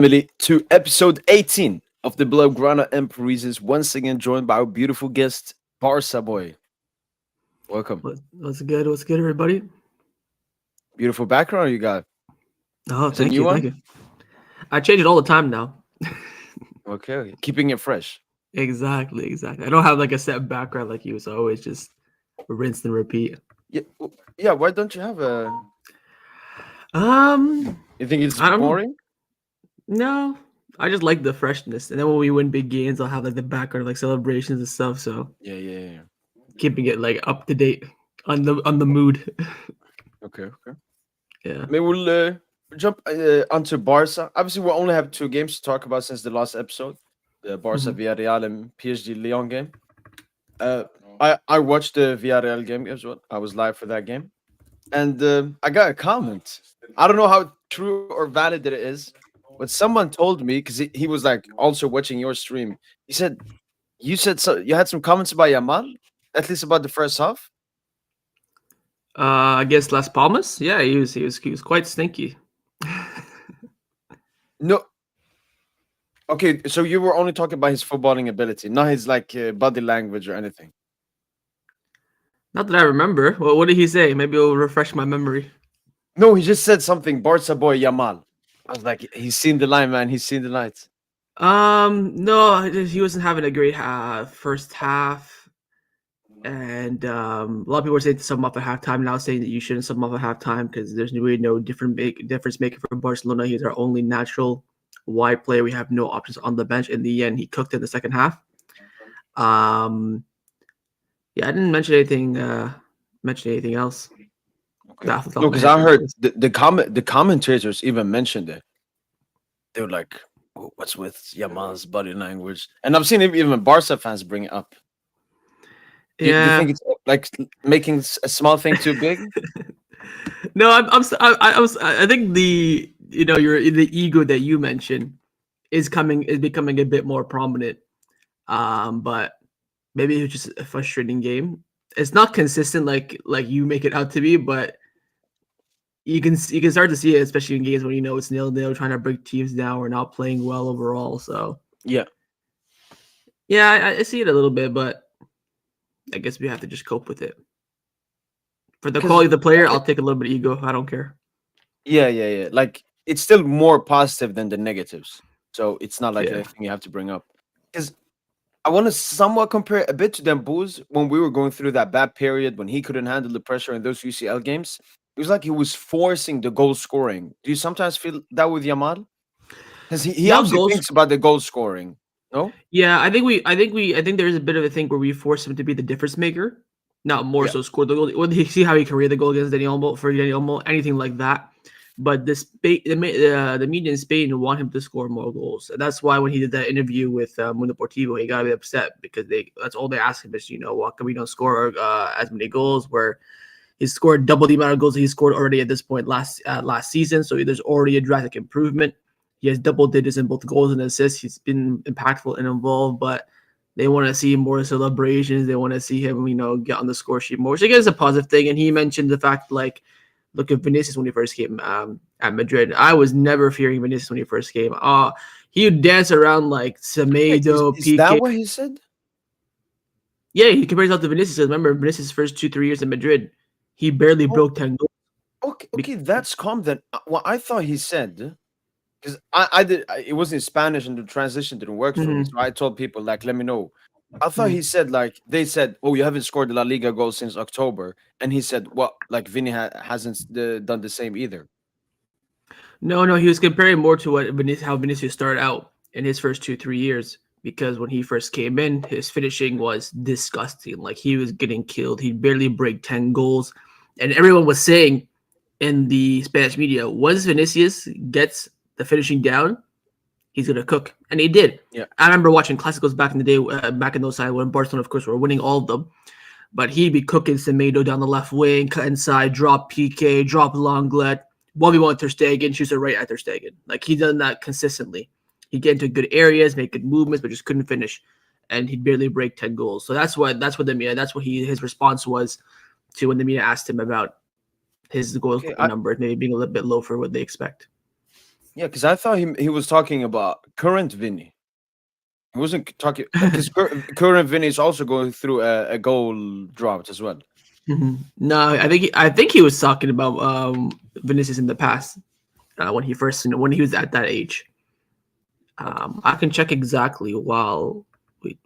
Family, to episode 18 of the Blaugrana and Parisiens. Once again, joined by our beautiful guest, Barca boy. Welcome. What's good? What's good, everybody? Beautiful background you got. Oh, It's a thank new you, thank one. you. I change it all the time now. Okay, keeping it fresh. Exactly. I don't have like a set background like you, so I always just rinse and repeat. Yeah, yeah. Why don't you have a? Um, You think it's I don't know. boring? No, I just like the freshness, and then when we win big games, I'll have like the background like celebrations and stuff. So Yeah. keeping it like up to date on the mood. Okay. Yeah. Maybe we'll jump onto Barca. Obviously, we only have two games to talk about since the last episode: the Barca Mhm. Villarreal and PSG Lyon game. Uh, I watched the Villarreal game as well. I was live for that game. And I got a comment. I don't know how true or valid it is, but someone told me because he was like also watching your stream. He said you said so. You had some comments about Yamal, at least about the first half. Against Las Palmas, yeah, he was quite stinky. No, okay. So you were only talking about his footballing ability, not his like body language or anything. Not that I remember. Well, what did he say? Maybe it'll refresh my memory. No, he just said something. Barca boy Yamal. I was like, he's seen the line, man. He's seen the lights. No, he wasn't having a great first half, and a lot of people were saying to sub him off at halftime. Now saying that you shouldn't sub him off at halftime because there's really no difference maker for Barcelona. He's our only natural wide player. We have no options on the bench. In the end, he cooked in the second half. Um, yeah, I didn't mention anything else. Okay. Off the top No, of my because head, I to be heard honest. the commentators even mentioned it. They were like, What's with Yamal's body language?" And I've seen even Barca fans bring it up. Do you Yeah. think it's like making a small thing too big? No, I think the ego that you mentioned is becoming a bit more prominent. But maybe it was just a frustrating game. It's not consistent like you make it out to be, but you can start to see it, especially in games when you know it's 0-0, trying to break teams down or not playing well overall. So Yeah, yeah, I see it a little bit, but I guess we have to just cope with it. For the because quality of the player, I'll take a little bit of ego. I don't care. yeah. Like it's still more positive than the negatives, so it's not like Yeah. a thing you have to bring up. Because I want to somewhat compare a bit to Dembouz when we were going through that bad period when he couldn't handle the pressure in those UCL games. It was like he was forcing the goal scoring. Do you sometimes feel that with Yamal? Because he Not obviously goals. thinks about the goal scoring. No? Yeah, I think there's a bit of a thing where we force him to be the difference maker, not more Yeah. so score the goal. When you see how he created the goal against Dani Olmo for Dani Olmo, anything like that. But the media in Spain want him to score more goals. And that's why when he did that interview with Mundo Deportivo, he got a bit upset because that's all they ask him is, why come we don't score as many goals? Where he scored double the amount of goals he scored already at this point last season. So there's already a drastic improvement. He has double digits in both goals and assists. He's been impactful and involved, but they want to see more celebrations. They want to see him, get on the score sheet more, which I guess is a positive thing. And he mentioned the fact, like, look at Vinicius when he first came at Madrid. I was never fearing Vinicius when he first came. He would dance around like Wait, Semedo, is that PK. what he said? Yeah, he compares himself to Vinicius. Remember Vinicius' first 2-3 years in Madrid, he barely Oh, broke 10 goals. okay, that's calm then. Well, I thought he said because it was in Spanish and the transition didn't work for me. Mhm, So I told people like, let me know. I thought he mhm. said like they said, oh, you haven't scored a La Liga goal since October, and he said, well, like Vinny hasn't done the same either. No, he was comparing more to how Vinicius started out in his first 2-3 years. Because when he first came in, his finishing was disgusting. Like he was getting killed. He'd barely break 10 goals, and everyone was saying in the Spanish media, once Vinicius gets the finishing down, he's gonna cook, and he did. Yeah. I remember watching Clásicos back in the day, back in those times when Barcelona, of course, were winning all of them. But he'd be cooking Semedo down the left wing, cut inside, drop PK, drop Longlet, 1v1 Ter Stegen, shoots it right at Ter Stegen. Like he'd done that consistently. He'd get into good areas, make good movements, but just couldn't finish. And he'd barely break 10 goals. So that's what the media, that's what his response was to when the media asked him about his goal Okay. scoring numbers, maybe being a little bit low for what they expect. Yeah, because I thought he was talking about current Vinny. He wasn't talking because current Vinny is also going through a goal drought as well. No, I think he was talking about Vinicius in the past when he first when he was at that age. Okay. I can check exactly while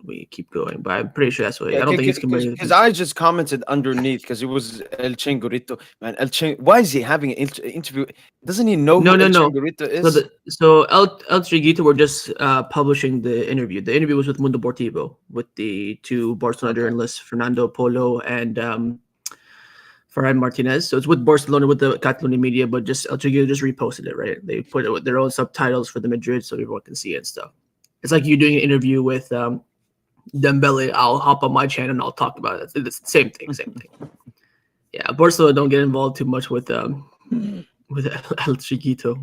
we keep going, but I'm pretty sure that's what Yeah, I don't think he's comparing because I just commented underneath because it was El Chingorito. Man, why is he having an interview? Doesn't he know No, who no, El no. Chingorito So is? El Chiquito were just publishing the interview. The interview was with Mundo Deportivo with the two Barcelona Okay. journalists, Fernando Polo and Ferran Martinez. So it's with Barcelona with the Catalonian media, but just El Chiquito just reposted it, right? They put it with their own subtitles for the Madrid so everyone can see it and stuff. It's like you doing an interview with Dembele. I'll hop on my channel and I'll talk about it. It's the same thing, same thing. Yeah, Barcelona don't get involved too much with El Chiquito.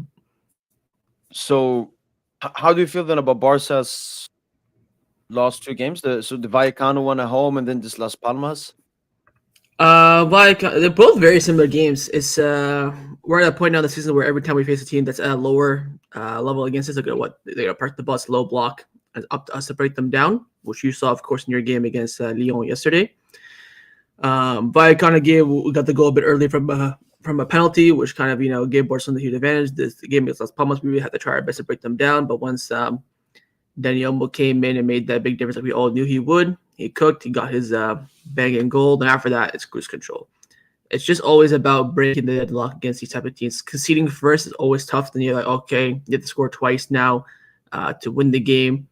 So, how do you feel then about Barca's last two games? The Vallecano one at home and then this Las Palmas. Like they're both very similar games. It's we're at a point now in the season where every time we face a team that's at a lower level against us, they're gonna park the bus, low block, and up to us to break them down, which you saw, of course, in your game against Lyon yesterday. But kind of we got the goal a bit early from a penalty, which kind of gave Barcelona the huge advantage. This game against Las Palmas, we really had to try our best to break them down, but once Dani Olmo came in and made that big difference like we all knew he would. He cooked. He got his bang and goal. And after that, it's cruise control. It's just always about breaking the deadlock against these type of teams. Conceding first is always tough. Then you're like, okay, you have to score twice now to win the game.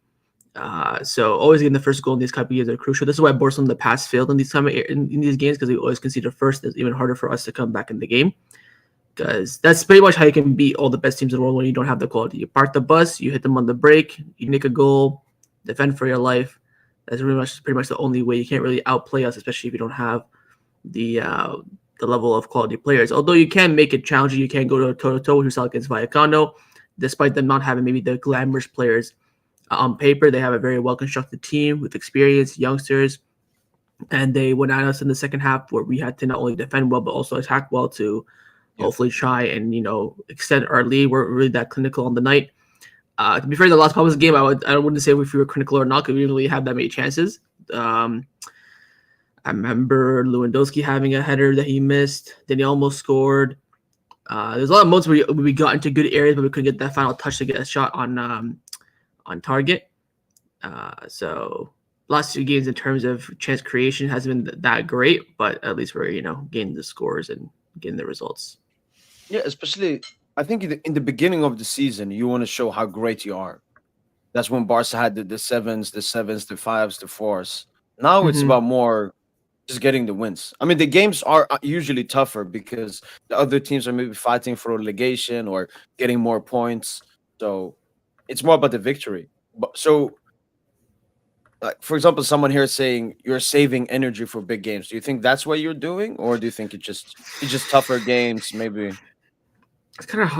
So always getting the first goal in these type of games are crucial. This is why Barcelona in the past failed in these in these games because they always concede first. It's even harder for us to come back in the game because that's pretty much how you can beat all the best teams in the world when you don't have the quality. You park the bus, you hit them on the break, you nick a goal, defend for your life. That's pretty much the only way. You can't really outplay us, especially if you don't have the level of quality players. Although you can make it challenging, you can go to toe to toe, which we saw against Vallecano, despite them not having maybe the glamorous players on paper. They have a very well constructed team with experienced youngsters, and they went at us in the second half where we had to not only defend well but also attack well to Yeah. hopefully try and extend our lead. We're really that clinical on the night. To be fair, the Las Palmas game, I wouldn't say if we were clinical or not because we didn't really have that many chances. I remember Lewandowski having a header that he missed. Then he almost scored. There's a lot of moments where we got into good areas, but we couldn't get that final touch to get a shot on target. So last two games in terms of chance creation hasn't been that great, but at least we're getting the scores and getting the results. Yeah, especially I think in the beginning of the season, you want to show how great you are. That's when Barca had the sevens, the fives, the fours. Now it's Mm-hmm. about more just getting the wins. I mean, the games are usually tougher because the other teams are maybe fighting for relegation or getting more points. So it's more about the victory. But so, like for example, someone here is saying you're saving energy for big games. Do you think that's what you're doing, or do you think it's just tougher games? Maybe. It's kind of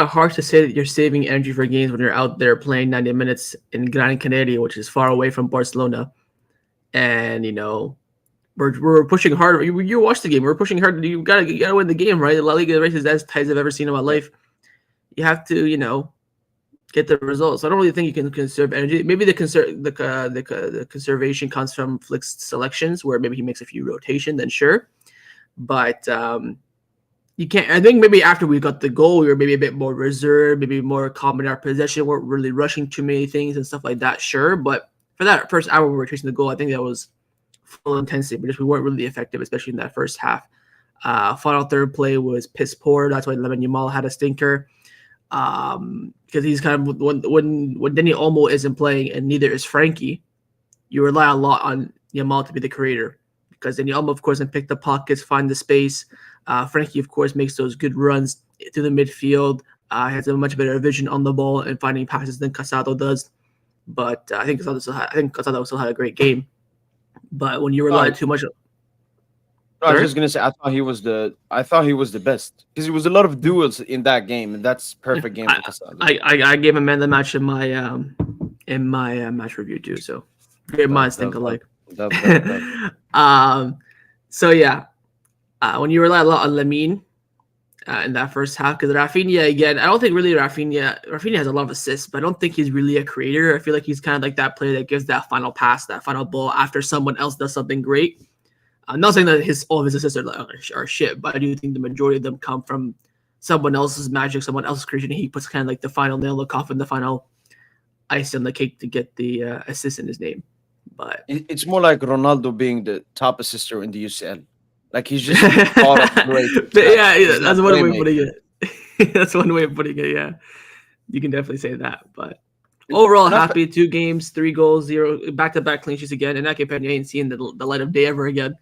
hard to say that you're saving energy for games when you're out there playing 90 minutes in Gran Canaria, which is far away from Barcelona, and we're pushing hard. You watch the game. We're pushing hard. You gotta win the game, right? The La Liga race is as tight as I've ever seen in my Yeah. life. You have to get the results. I don't really think you can conserve energy. Maybe the conservation comes from Flick's selections, where maybe he makes a few rotation. Then sure, but you can't. I think maybe after we got the goal, we were maybe a bit more reserved, maybe more calm in our possession. Weren't really rushing too many things and stuff like that. Sure, but for that first hour we were chasing the goal, I think that was full intensity because we weren't really effective, especially in that first half. Final third play was piss poor. That's why Lemon Yamal had a stinker. Because he's kind of when Dani Olmo isn't playing and neither is Frankie, you rely a lot on Yamal to be the creator. Because Dani Olmo, of course, can pick the pockets, find the space. Frankie, of course, makes those good runs through the midfield. Has a much better vision on the ball and finding passes than Casado does. But I think Casado still had a great game. But when you rely No, too much, no, I was sorry. just gonna say I thought he was the best because it was a lot of duels in that game, and that's Yeah, perfect game for Casado. I gave him man of the match in my match review too. So great Dub, minds think dub, dub, alike. dub, dub, dub. um, so yeah, when you rely a lot on Lamine, in that first half because Rafinha again. I don't think really Rafinha has a lot of assists, but I don't think he's really a creator. I feel like he's kind of like that player that gives that final pass, that final ball after someone else does something great. I'm not saying that all of his assists are shit, but I do think the majority of them come from someone else's magic, someone else's creation. He puts kind of like the final nail in the coffin, the final ice on the cake to get the assist in his name. But It's more like Ronaldo being the top assister in the UCL. Like he's just thought of great. But yeah, He's not that's one way of putting playmaker. it. That's one way of putting it. Yeah, you can definitely say that. But overall, And I, happy. 2 games, 3 goals, 0 back-to-back clean sheets again. And that Pena ain't seeing the light of day ever again.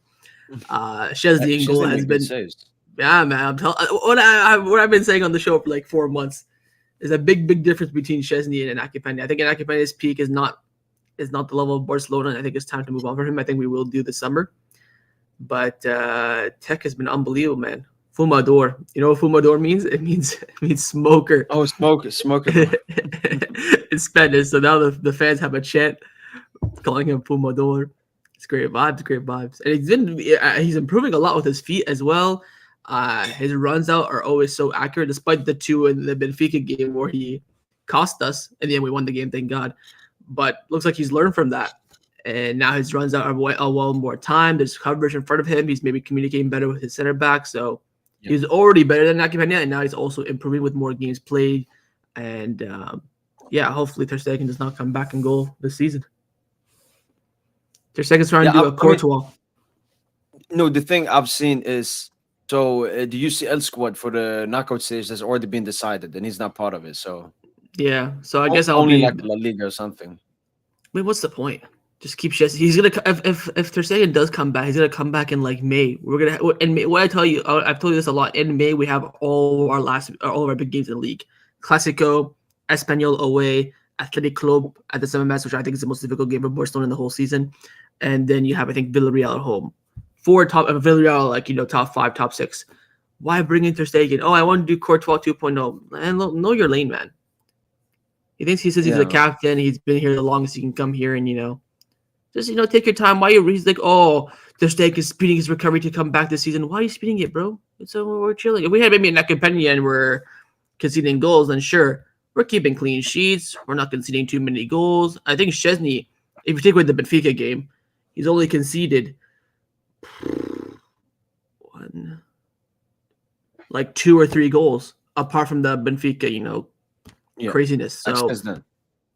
Chesney in she's goal in has good been saves. yeah, man. What I've been saying on the show for like 4 months is a big difference between Chesney and Pena. I think Pena's peak is not the level of Barcelona. And I think it's time to move on for him. I think we will do this summer. But Tech has been unbelievable, man. Fumador. You know what Fumador means? It means smoker Oh, smoker. in Spanish. So now the fans have a chant calling him Fumador. It's great vibes. And he's improving a lot with his feet as well. His runs out are always so accurate, despite the two in the Benfica game where he cost us. In the end, we won the game, thank God. But looks like he's learned from that. And now his runs out are well more time. There's coverage in front of him. He's maybe communicating better with his center back. So he's already better than Naki Pena, and now he's also improving with more games played. And hopefully Ter Stegen does not come back and goal this season. Ter Stegen's trying to do a Courtois. No, the thing I've seen is so the UCL squad for the knockout stage has already been decided, and he's not part of it. So yeah, so I guess I'll only be like La Liga or something. Wait, what's the point? Just keep Chesney. He's gonna if Ter Stegen does come back, he's gonna come back in like May. We're gonna in May. What I tell you, I've told you this a lot. In May, we have all of our big games in the league: Clásico, Espanyol away, Athletic Club at the summer match, which I think is the most difficult game for Barcelona in the whole season. And then you have, I think, Villarreal at home. Villarreal, like top 5, top 6. Why bring in Ter Stegen? Oh, I want to do Courtois 2.0. And know your lane, man. He says he's the captain. He's been here the longest. He can come here and just take your time. Why he's like, oh, Ter Stegen is speeding his recovery to come back this season. Why are you speeding it, bro? So we're chilling. If we had maybe a Nakapenya and we're conceding goals, then sure, we're keeping clean sheets. We're not conceding too many goals. I think Chesney, if you take away the Benfica game, he's only conceded 2 or 3 goals apart from the Benfica, craziness. So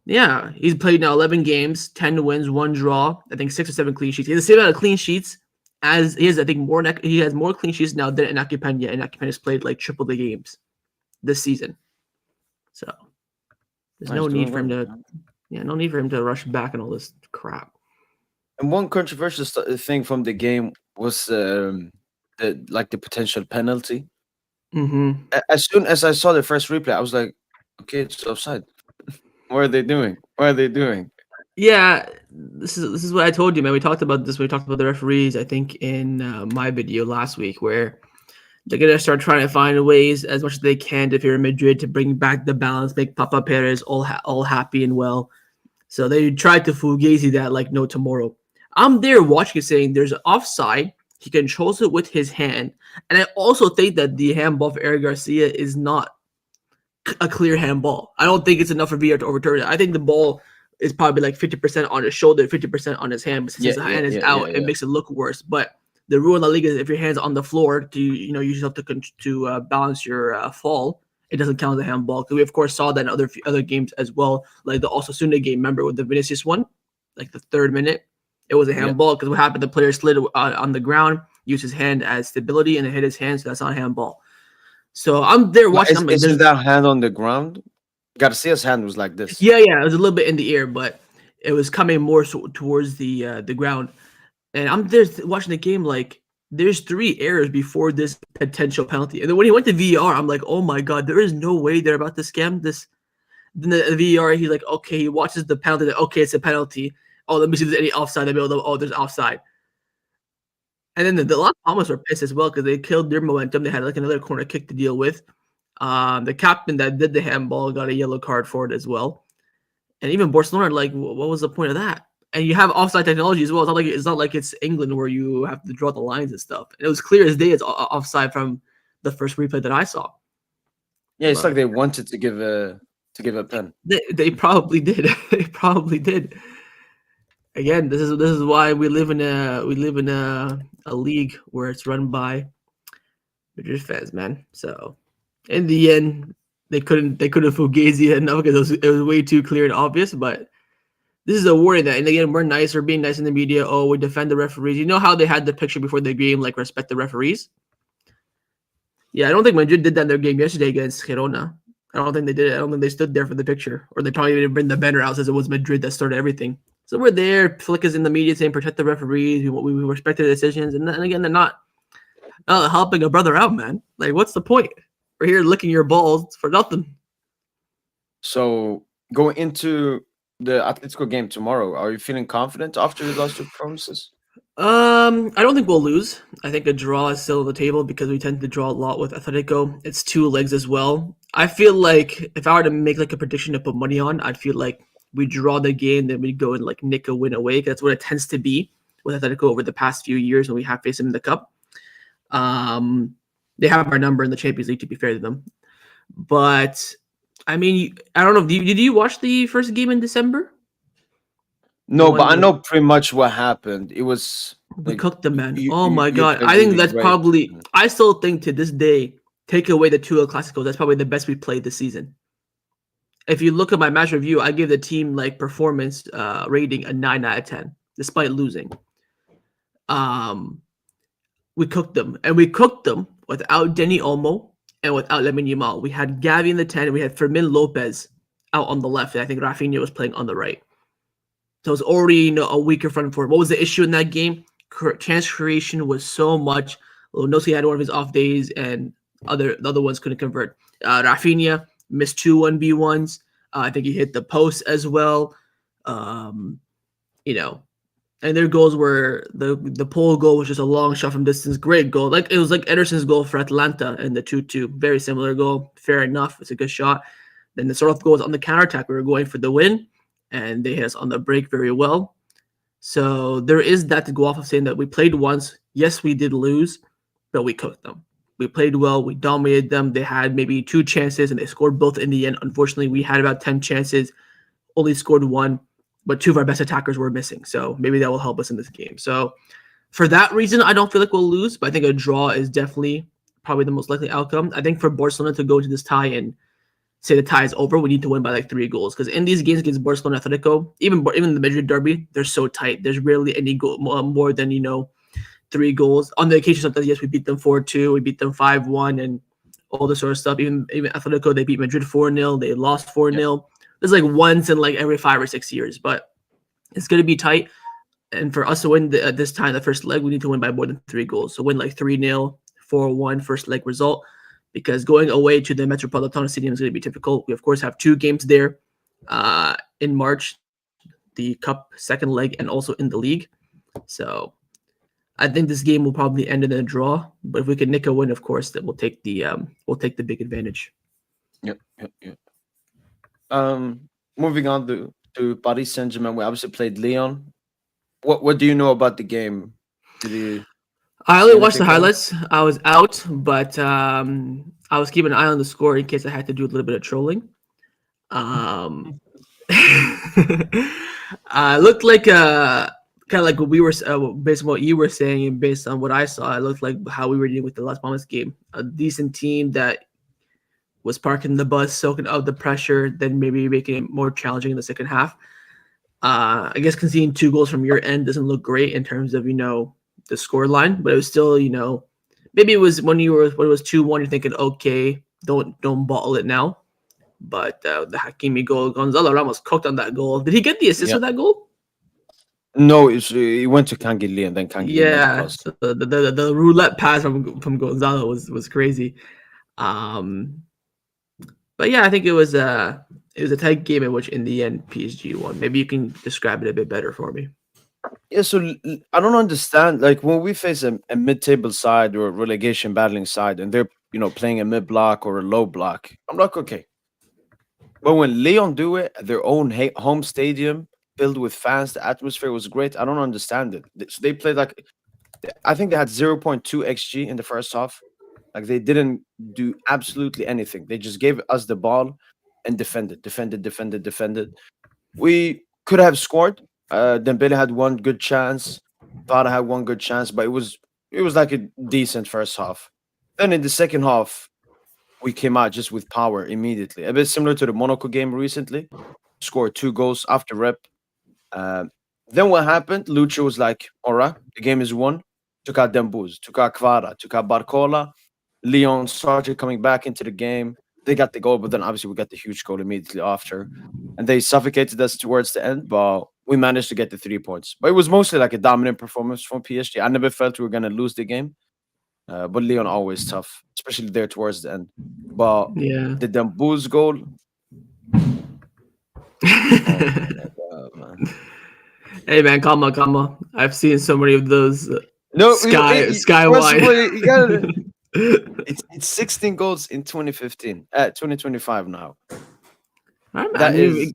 yeah, he's played now 11 games, 10 wins, 1 draw. I think 6 or 7 clean sheets. He has the same amount of clean sheets as he has. I think more. He has more clean sheets now than Naki Pena, and Naki Pena's played like triple the games this season. So there's no need for him to rush back and all this crap. And one controversial thing from the game was the potential penalty. Mm-hmm. As soon as I saw the first replay, I was like, okay, it's offside. What are they doing? Yeah, this is what I told you, man. We talked about this. We talked about the referees, I think, in my video last week, where they're gonna start trying to find ways as much as they can if you're in Madrid to bring back the balance, make Papa Perez all happy and well. So they tried to fugazi that like no tomorrow. I'm there watching it, saying there's an offside. He controls it with his hand, and I also think that the handball for Eric Garcia is not a clear handball. I don't think it's enough for VR to overturn it. I think the ball is probably like 50% on his shoulder, 50% on his hand. But since his hand is out, it makes it look worse. But the rule in La Liga is if your hand's on the floor to use yourself to balance your fall, it doesn't count as a handball. Because we of course saw that in other games as well, like the Osasuna game. Remember with the Vinicius one, like the 3rd minute, it was a handball because what happened? The player slid on the ground, used his hand as stability, and it hit his hand, so that's not a handball. So I'm there watching. I'm like, isn't that hand on the ground? Garcia's hand was like this. Yeah, it was a little bit in the air, but it was coming more towards the ground. And I'm there watching the game like there's 3 errors before this potential penalty. And then when he went to VAR, I'm like, oh my god, there is no way they're about to scam this. Then the VAR, he's like, okay, he watches the penalty. Like, okay, it's a penalty. Oh, let me see if there's any offside. There's offside. And then the Las Palmas were pissed as well because they killed their momentum. They had like another corner kick to deal with. The captain that did the handball got a yellow card for it as well. And even Barcelona, like, what was the point of that? And you have offside technology as well. It's not like it's England where you have to draw the lines and stuff. And it was clear as day it's offside from the first replay that I saw. Yeah, it's like But they wanted to give a pen. they probably did. They probably did. Again, this is why we live in a league where it's run by Madrid fans, man. So in the end, they couldn't fugazi enough because it was way too clear and obvious. But this is a warning that, and again, we're nice. We're being nice in the media. Oh, we defend the referees. You know how they had the picture before the game, like respect the referees. Yeah, I don't think Madrid did that in their game yesterday against Girona. I don't think they did it. I don't think they stood there for the picture, or they probably didn't bring the banner out since it was Madrid that started everything. So we're there. Flick is in the media saying protect the referees. We respect their decisions, and then again, they're not helping a brother out, man. Like, what's the point? We're here licking your balls for nothing. So going into the Atletico game tomorrow, are you feeling confident after you lost your performances? I don't think we'll lose. I think a draw is still on the table because we tend to draw a lot with Atletico. It's two legs as well. I feel like if I were to make like a prediction to put money on, I'd feel like we draw the game, then we go and like nick a win away. That's what it tends to be with Atletico over the past few years when we have faced them in the cup. Um, they have our number in the Champions League, to be fair to them. But I mean, I don't know. Did you watch the first game in December? The No, but I one know pretty much what happened. It was we like cooked the man. you Oh you, my you god! played I think really that's great. probably. I still think to this day, take away the two El Clásicos, that's probably the best we played this season. If you look at my match review, I give the team like performance rating a 9 out of 10, despite losing. Um, we cooked them, and we cooked them without Dani Olmo and without Lamine Yamal. We had Gavi in the 10, and we had Fermin Lopez out on the left, and I think Rafinha was playing on the right. So it was already a weaker front four. What was the issue in that game? Chance creation was so much. Lewandowski had one of his off days, and the other ones couldn't convert. Rafinha missed two 1v1s. I think he hit the post as well. Um, you know, and their goals were the pole goal was just a long shot from distance. Great goal. Like it was like Ederson's goal for Atlanta in the 2-2. Very similar goal. Fair enough. It's a good shot. Then the sort of goals on the counterattack. We were going for the win, and they hit us on the break very well. So there is that to go off of saying that we played once. Yes, we did lose, but we cooked them. We played well. We dominated them. They had maybe two chances, and they scored both in the end. Unfortunately, we had about 10 chances, only scored one, but two of our best attackers were missing. So maybe that will help us in this game. So for that reason, I don't feel like we'll lose, but I think a draw is definitely probably the most likely outcome. I think for Barcelona to go into this tie and say the tie is over, we need to win by like 3 goals. Because in these games against Barcelona, Atletico, even the Madrid derby, they're so tight. There's rarely any goal more than 3 goals. On the occasion, sometimes yes, we beat them 4-2, we beat them 5-1, and all this sort of stuff. Even Atletico, they beat Madrid 4-0, they lost Yeah. 4-0. It's like once in like every 5 or 6 years, but it's gonna be tight. And for us to win this time, the first leg, we need to win by more than 3 goals. So win like 3-0, 4-1 first leg result, because going away to the Metropolitano Stadium is going to be difficult. We, of course, have 2 games there in March, the Cup second leg and also in the league. So I think this game will probably end in a draw. But if we can nick a win, of course, that we'll take the big advantage. Yep, yep, yep. Moving on to Paris Saint-Germain, we obviously played Leon. What do you know about the game? Did you I see only watched anything the from it? highlights. I was out, but I was keeping an eye on the score in case I had to do a little bit of trolling. Um, looked like kind of like what we were based on what you were saying and based on what I saw. It looked like how we were dealing with the Las Palmas game. A decent team that was parking the bus, soaking up the pressure, then maybe making it more challenging in the second half. I guess conceding 2 goals from your end doesn't look great in terms of the score line, but it was still maybe it was when it was 2-1, you're thinking okay, don't bottle it now. But the Hakimi goal, Gonzalo Ramos cooked on that goal. Did he get the assist Yeah. with that goal? No, it went to Kangili and then Kangili made the Yeah, pass. the roulette pass from Gonzalo was crazy. Um, but yeah, I think it was a tight game in which in the end PSG won. Maybe you can describe it a bit better for me. Yeah, so I don't understand. Like when we face a mid-table side or a relegation battling side, and they're playing a mid block or a low block, I'm like okay. But when Leon do it at their own home stadium, filled with fans, the atmosphere was great. I don't understand it. So they played like I think they had 0.2 xG in the first half. Like they didn't do absolutely anything. They just gave us the ball and defended. We could have scored. Dembele had one good chance. Vara had one good chance, but it was like a decent first half. Then in the second half, we came out just with power immediately. A bit similar to the Monaco game recently. Scored two goals after rep. Uh, then what happened? Lucho was like, "All right, the game is won." Took out Dembuz, took out Kvara, took out Barcola. Leon started coming back into the game. They got the goal, but then obviously we got the huge goal immediately after, and they suffocated us towards the end. But we managed to get the 3 points. But it was mostly like a dominant performance from PSG. I never felt we were gonna lose the game, but Leon always tough, especially there towards the end. But Yeah. the Dembuz goal, oh my god, man! Hey man, calma, calma. I've seen so many of those No, sky first of wide. all, you gotta. It's 16 goals in 2015. 2025 now. I That is, mean,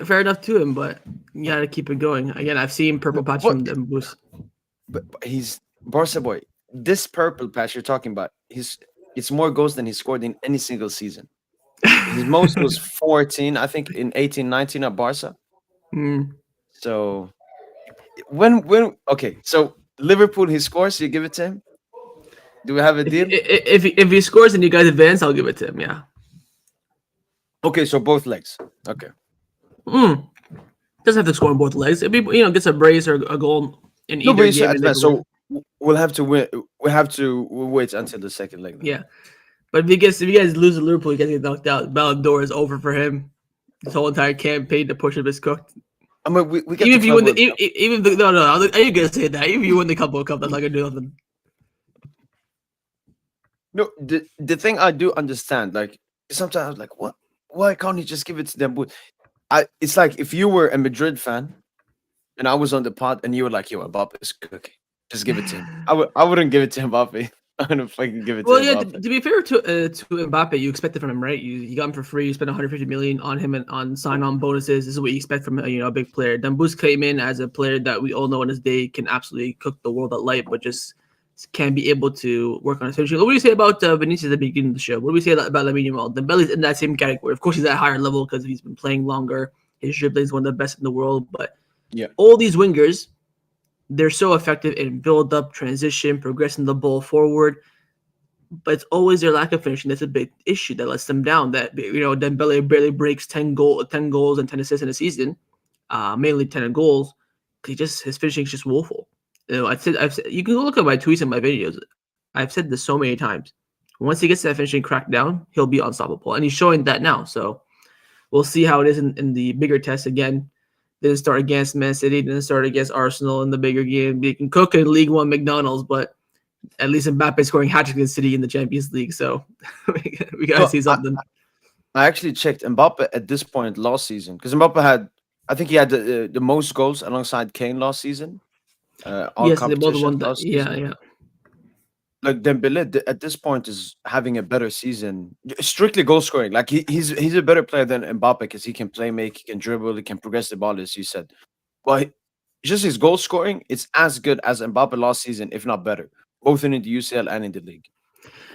fair enough to him, but you gotta keep it going. Again, I've seen purple patch but, from them boost. but he's Barca boy. This purple patch you're talking about, it's more goals than he scored in any single season. His most was 14, I think, in 18-19 at Barca. Mm. So when okay, so Liverpool he scores, you give it to him. Do we have a deal? If he scores and you guys advance, I'll give it to him. Yeah. Okay, so both legs. Okay. Mm. Doesn't have to score on both legs. If he gets a brace or a goal in No, but either you said game and they advance. can win. So we'll have to win. We have to wait until the second leg then. Yeah. But if you guys lose to Liverpool, you guys get knocked out. Ballon d'Or is over for him. This whole entire campaign to push him is cooked. I mean, we get Even the if you Club win the World Cup. even if, no, are you gonna say that? Even if you win the Cup World Cup, that's not gonna do nothing. No, the thing I do understand, like sometimes I was like, what? Why can't he just give it to them? But it's like if you were a Madrid fan and I was on the pod and you were like, yo, Mbappe is cooking, just give it to him. I wouldn't give it to Mbappe. I wouldn't fucking give it to Well, yeah. Mbappe. To be fair to Mbappe, you expect it from him, right? You got him for free. You spent 150 million on him and on sign-on bonuses. This is what you expect from a big player. Dembus came in as a player that we all know in his day can absolutely cook the world at light, but just can't be able to work on his finishing. What do you say about Vinicius at the beginning of the show? What do we say about Lamine Yamal? Dembele's in that same category. Of course, he's at a higher level because he's been playing longer. His dribbling is one of the best in the world. But Yeah. all these wingers, they're so effective in build up, transition, progressing the ball forward. But it's always their lack of finishing that's a big issue that lets them down. That Dembele barely breaks 10 goals and 10 assists in a season, mainly 10 goals. His finishing is just woeful. I've said you can go look at my tweets and my videos. I've said this so many times. Once he gets that finishing cracked down, he'll be unstoppable, and he's showing that now. So we'll see how it is in the bigger test again. Didn't start against Man City, didn't start against Arsenal in the bigger game. He can cook in League One McDonald's, but at least Mbappe scoring hat trick in City in the Champions League. So we gotta No, see something. I actually checked Mbappe at this point last season because Mbappe had, I think he had the most goals alongside Kane last season, all Yes, they both competitions won that. last Yeah, season. yeah. Like Dembele at this point is having a better season, strictly goal scoring. Like he's a better player than Mbappe because he can play make, he can dribble, he can progress the ball, as you said. But just his goal scoring, it's as good as Mbappe last season, if not better, both in the UCL and in the league.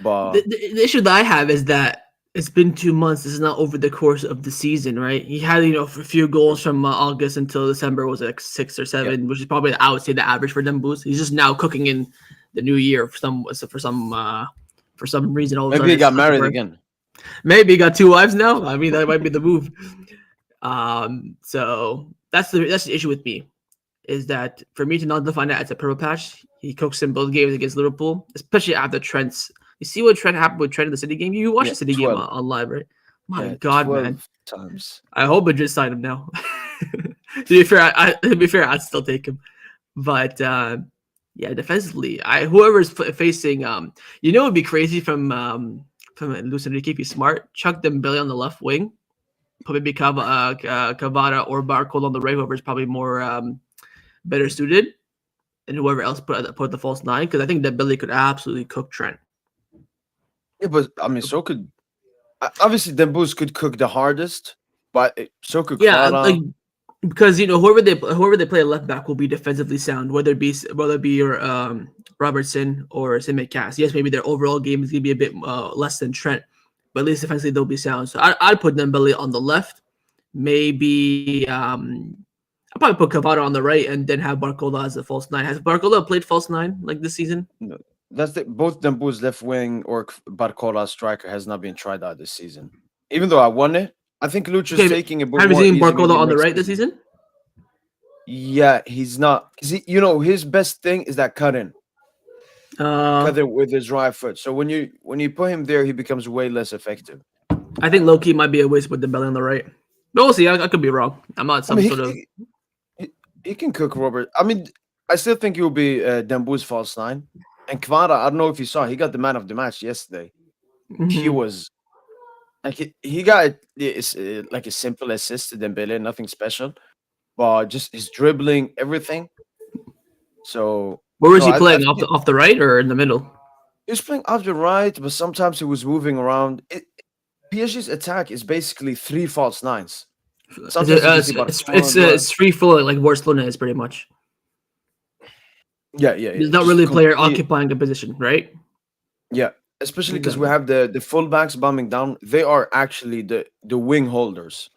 But The issue that I have is that it's been 2 months. This is not over the course of the season, right? He had a few goals from August until December was like six or yeah, seven, which is probably I would say the average for them boost. He's just now cooking in the new year for some reason. All of a maybe sudden, he it's got starting to married work. again. Maybe he got two wives now. I mean, that might be the move. So that's the issue with me is that for me to not define that as a purple patch, he cooks in both games against Liverpool, especially after Trent's. You see what Trent happened with Trent in the City game? You watched Yeah, the City game 12. on live, right? My Yeah, God, man! 12 times. I hope it just signed him now. To be fair, I'd still take him. But yeah, defensively, whoever's facing, it'd be crazy from Luis Enrique if he's smart. Chuck Dembele on the left wing, put maybe Cavada or Barcol on the right, whoever's probably more better suited, and whoever else put the false nine, because I think that Billy could absolutely cook Trent. Yeah, but I mean, so could obviously Dembus could cook the hardest, but so could Yeah, like Kvara. because whoever they play at left back will be defensively sound, whether it be your Robertson or Sim Cass. Yes, maybe their overall game is gonna be a bit less than Trent, but at least defensively they'll be sound. So I'd put Dembele on the left, maybe I'll probably put Cavada on the right, and then have Barcola as a false nine. Has Barcola played false nine like this season? No, both Dembu's left wing or Barcola striker has not been tried out this season. Even though I won it, I think Lucho's Okay, taking a bit have you more seen easy Barcola maybe on the next right this season. season? Yeah, he's not. 'Cause his best thing is that cut Uh, in with his right foot. So when you put him there, he becomes way less effective. I think low key might be a waste with the belly on the right, but we'll see. I could be wrong. I'm not I some mean, sort of. he can cook Robert. I mean, I still think he will be Dembu's false nine. And Kvara, I don't know if you saw, he got the man of the match yesterday. He Mhm. was like he got like a simple assist to Dembele, nothing special, but just his dribbling, everything. So Where was no, he I playing? think Off the right or in the middle? he was playing off the right, but sometimes he was moving around. PSG's attack is basically three false nines. Is it? Sometimes you can see Barcola on the right. It's free flow like Barcelona is pretty much. Yeah, yeah, yeah. There's not Just really a player complete. occupying a position, right? Yeah, especially because we Exactly. have the fullbacks bombing down. They are actually the wing holders.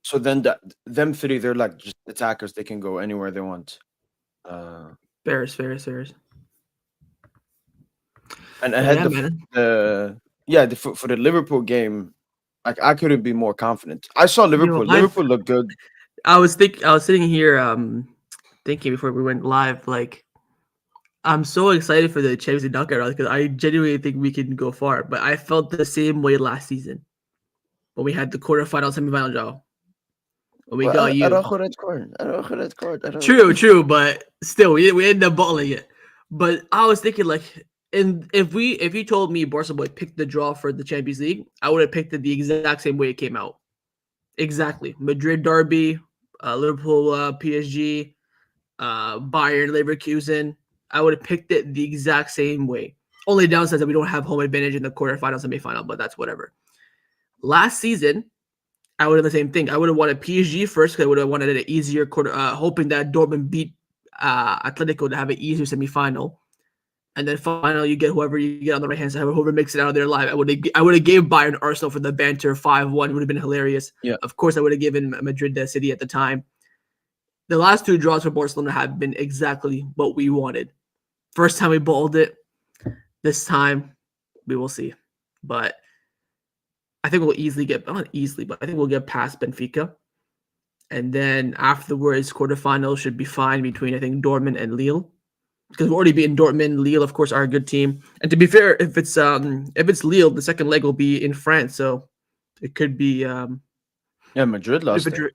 So then them three, they're like just attackers. They can go anywhere they want. Uh, Fairs. and I But had yeah, man. for the Liverpool game, like I couldn't be more confident. I saw Yo, Liverpool. Liverpool looked good. I was sitting here thinking before we went live, like I'm so excited for the Champions League knockout round because I genuinely think we can go far. But I felt the same way last season when we had the quarterfinal, semifinal draw. When we got Well, you. Araujo red card. Araujo red card. True, but still, we ended up bottling it. But I was thinking, like, and if you told me Barcelona picked the draw for the Champions League, I would have picked it the exact same way it came out. Exactly, Madrid derby, Liverpool, PSG, Bayern, Leverkusen. I would have picked it the exact same way. Only downside is that we don't have home advantage in the quarterfinal, semifinal, but that's whatever. Last season, I would have the same thing. I would have wanted PSG first because I would have wanted an easier quarter, hoping that Dortmund beat Atletico to have an easier semifinal. And then finally, you get whoever you get on the right hand side, whoever makes it out of their life. I would have gave Bayern Arsenal for the banter 5-1. Would have been hilarious. Yeah. Of course, I would have given Madrid the city at the time. The last two draws for Barcelona have been exactly what we wanted. First time we balled it. This time, we will see. But I think we'll easily get, not easily, but I think we'll get past Benfica. And then afterwards, quarterfinals should be fine between, I think, Dortmund and Lille. Because we're already beaten Dortmund. Lille, of course, are a good team. And to be fair, if it's Lille, the second leg will be in France. So it could be Yeah, Madrid bit of lost a there.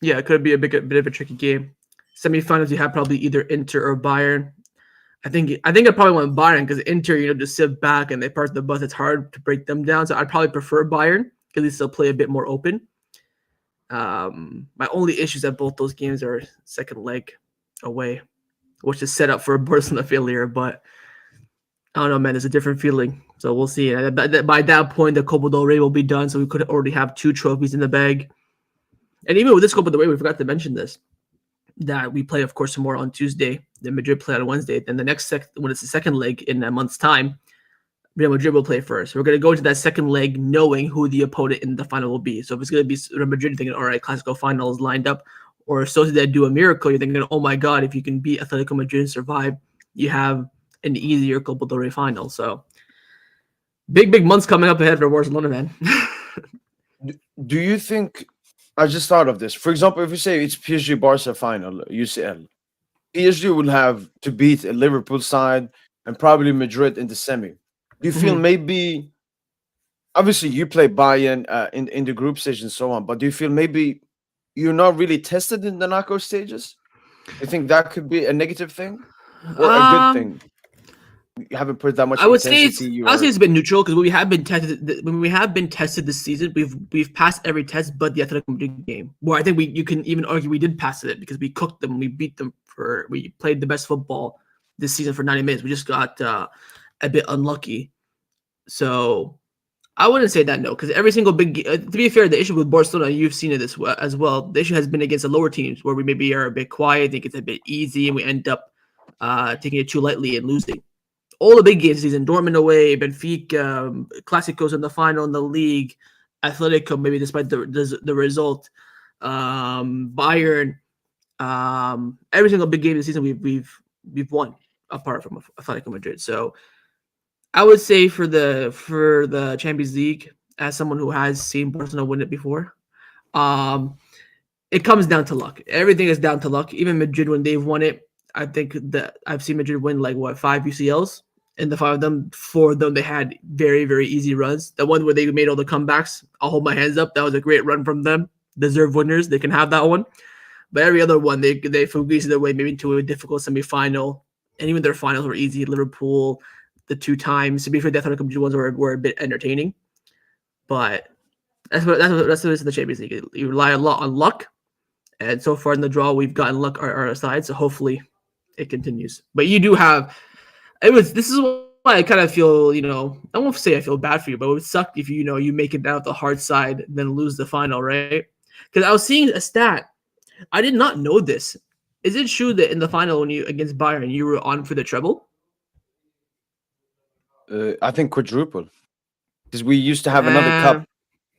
yeah, it could be a bit of a tricky game. Semifinals, you have probably either Inter or Bayern. I probably want Bayern because Inter, just sit back and they park the bus. It's hard to break them down. So I'd probably prefer Bayern because they still play a bit more open. My only issues at both those games are second leg away, which is set up for a Barcelona failure. But I don't know, man. There's a different feeling. So we'll see. And by that point, the Copa del Rey will be done. So we could already have 2 trophies in the bag. And even with this Copa del Rey, we forgot to mention this. That we play, of course, some more on Tuesday. Then Madrid play on Wednesday. Then the next when it's the second leg in a month's time, Real Madrid will play first. We're going to go into that second leg knowing who the opponent in the final will be. So if it's going to be Real Madrid, thinking, all right, Clasico final is lined up, or Sociedad do a miracle, you're thinking, oh my God, if you can beat Atletico Madrid and survive, you have an easier Copa del Rey final. So big months coming up ahead for Barcelona, man. Do you think? I just thought of this. For example, if you say it's PSG Barca final UCL, PSG will have to beat a Liverpool side and probably Madrid in the semi. Do you feel Mhm. maybe? Obviously, you play Bayern in the group stage and so on, but do you feel maybe you're not really tested in the knockout stages? You think that could be a negative thing or a good Um, thing? You haven't put that much intensity. I would say You're it's been neutral because when we have been tested this season, we've passed every test but the Atletico Madrid game. Where I think you can even argue we did pass it because we cooked them, we beat them we played the best football this season for 90 minutes. We just got a bit unlucky. So I wouldn't say that, no, because every single to be fair, the issue with Barcelona, you've seen it as well. The issue has been against the lower teams where we maybe are a bit quiet, think it's a bit easy, and we end up taking it too lightly and losing. All the big games this season, Dortmund away, Benfica, Clásicos in the final in the league, Atletico, maybe despite the result, Bayern, every single big game this season we've won apart from Atletico Madrid. So I would say for the Champions League, as someone who has seen Barcelona win it before, um, it comes down to luck. Everything is down to luck. Even Madrid, when they've won it, I think that I've seen Madrid win like 5 UCLs, and the 5 of them, 4 of them, they had very very easy runs. The one where they made all the comebacks, I'll hold my hands up. That was a great run from them. Deserved winners. They can have that one. But every other one, they fugaced their way maybe into a difficult semifinal, and even their finals were easy. Liverpool, the 2 times. To be fair, the Atletico Madrid ones were a bit entertaining, but that's what it is in the Champions League. You rely a lot on luck, and so far in the draw, we've gotten luck our side. So hopefully, it continues. But you do have it was. This is why I kind of feel, I won't say I feel bad for you, but it would suck if you make it out the hard side, then lose the final, right? Because I was seeing a stat. I did not know this. Is it true that in the final when you against Bayern, you were on for the treble? I think quadruple because we used to have another Uh, cup,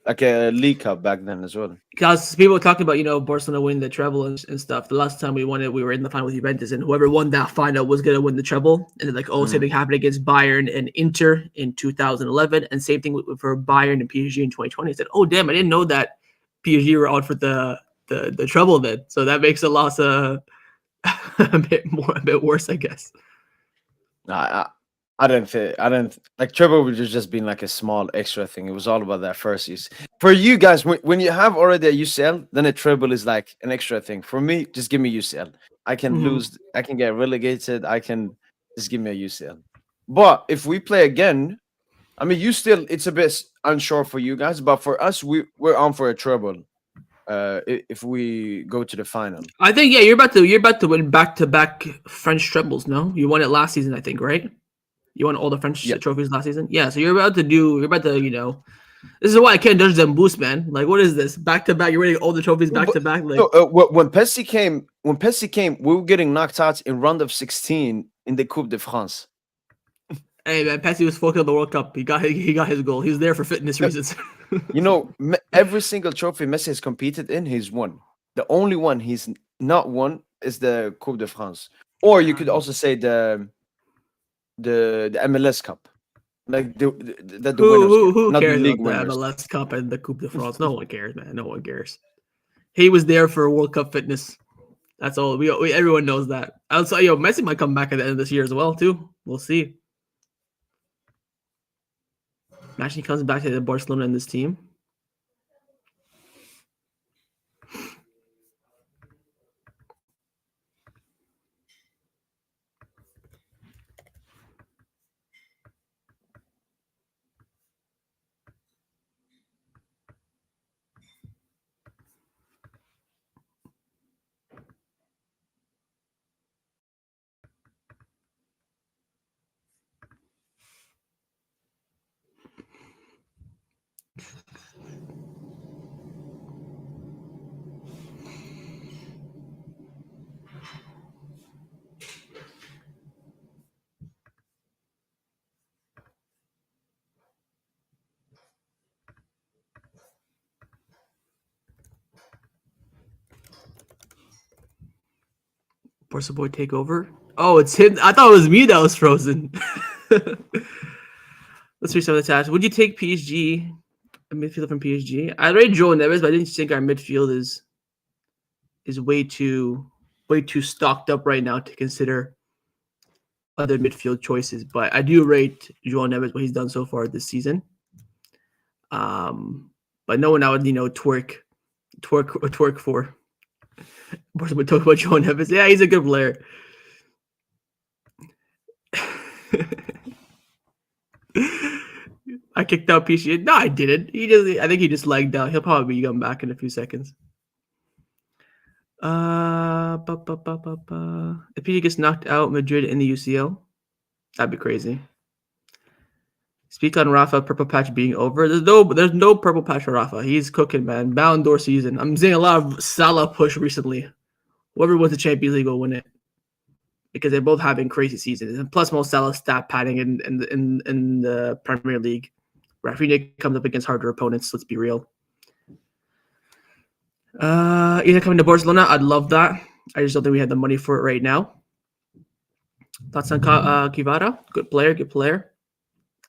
like a league cup back then as well. because people were talking about, Barcelona winning the treble and stuff. The last time we won it, we were in the final with Juventus, and whoever won that final was going to win the treble. And then, like, same thing happened against Bayern and Inter in 2011, and same thing for Bayern and PSG in 2020. I said, oh, damn, I didn't know that PSG were out for the treble then. So that makes the loss a bit worse, I guess. I don't like treble would just been like a small extra thing. It was all about that first use. For you guys, when you have already a UCL, then a treble is like an extra thing. For me, just give me UCL. I can lose. I can get relegated. I can just give me a UCL. But if we play again, I mean, it's a bit unsure for you guys, but for us, we're on for a treble. If we go to the final. I think you're about to win back-to-back French trebles. No, you won it last season, I think, right? You won all the French Yeah. trophies last season. Yeah, so you're about to. This is why I can't judge them boost, man. Like, what is this? Back to back, you're winning all the trophies back to back. Like, when Pessi came, we were getting knocked out in round of 16 in the Coupe de France. hey man, Pessi was focused on the World Cup. He got his goal. He's there for fitness reasons. Every single trophy Messi has competed in, he's won. The only one he's not won is the Coupe de France, or you could also say the MLS Cup, like the Winners' Cup, who not the cares league about the winners. MLS Cup and the Coupe de France? No one cares, man. No one cares. He was there for World Cup fitness. That's all. We everyone knows that. Also, Messi might come back at the end of this year as well, too. We'll see. Imagine he comes back to the Barcelona in this team. Barca boy take over. Oh, it's him. I thought it was me that was frozen. Let's read some of the tabs. Would you take PSG, a midfielder from PSG? I already Joe Neves, but I didn't think our midfield is way too stocked up right now to consider other midfield choices. But I do rate Joe Neves what he's done so far this season. But no one I would twerk for. We talk about Joe Neves. Yeah, he's a good player. I kicked out PSG. No, I didn't. I think he just lagged out. He'll probably be coming back in a few seconds. If PSG gets knocked out, Madrid in the UCL, that'd be crazy. Speak on Rafa purple patch being over. There's no purple patch for Rafa. He's cooking, man. Ballon d'Or season. I'm seeing a lot of Salah push recently. Whoever wins the Champions League will win it because they're both having crazy seasons. And plus, Mo Salah stat padding in the Premier League. Rafinha comes up against harder opponents. Let's be real. Either coming to Barcelona, I'd love that. I just don't think we have the money for it right now. Thoughts on Kivara? Good player.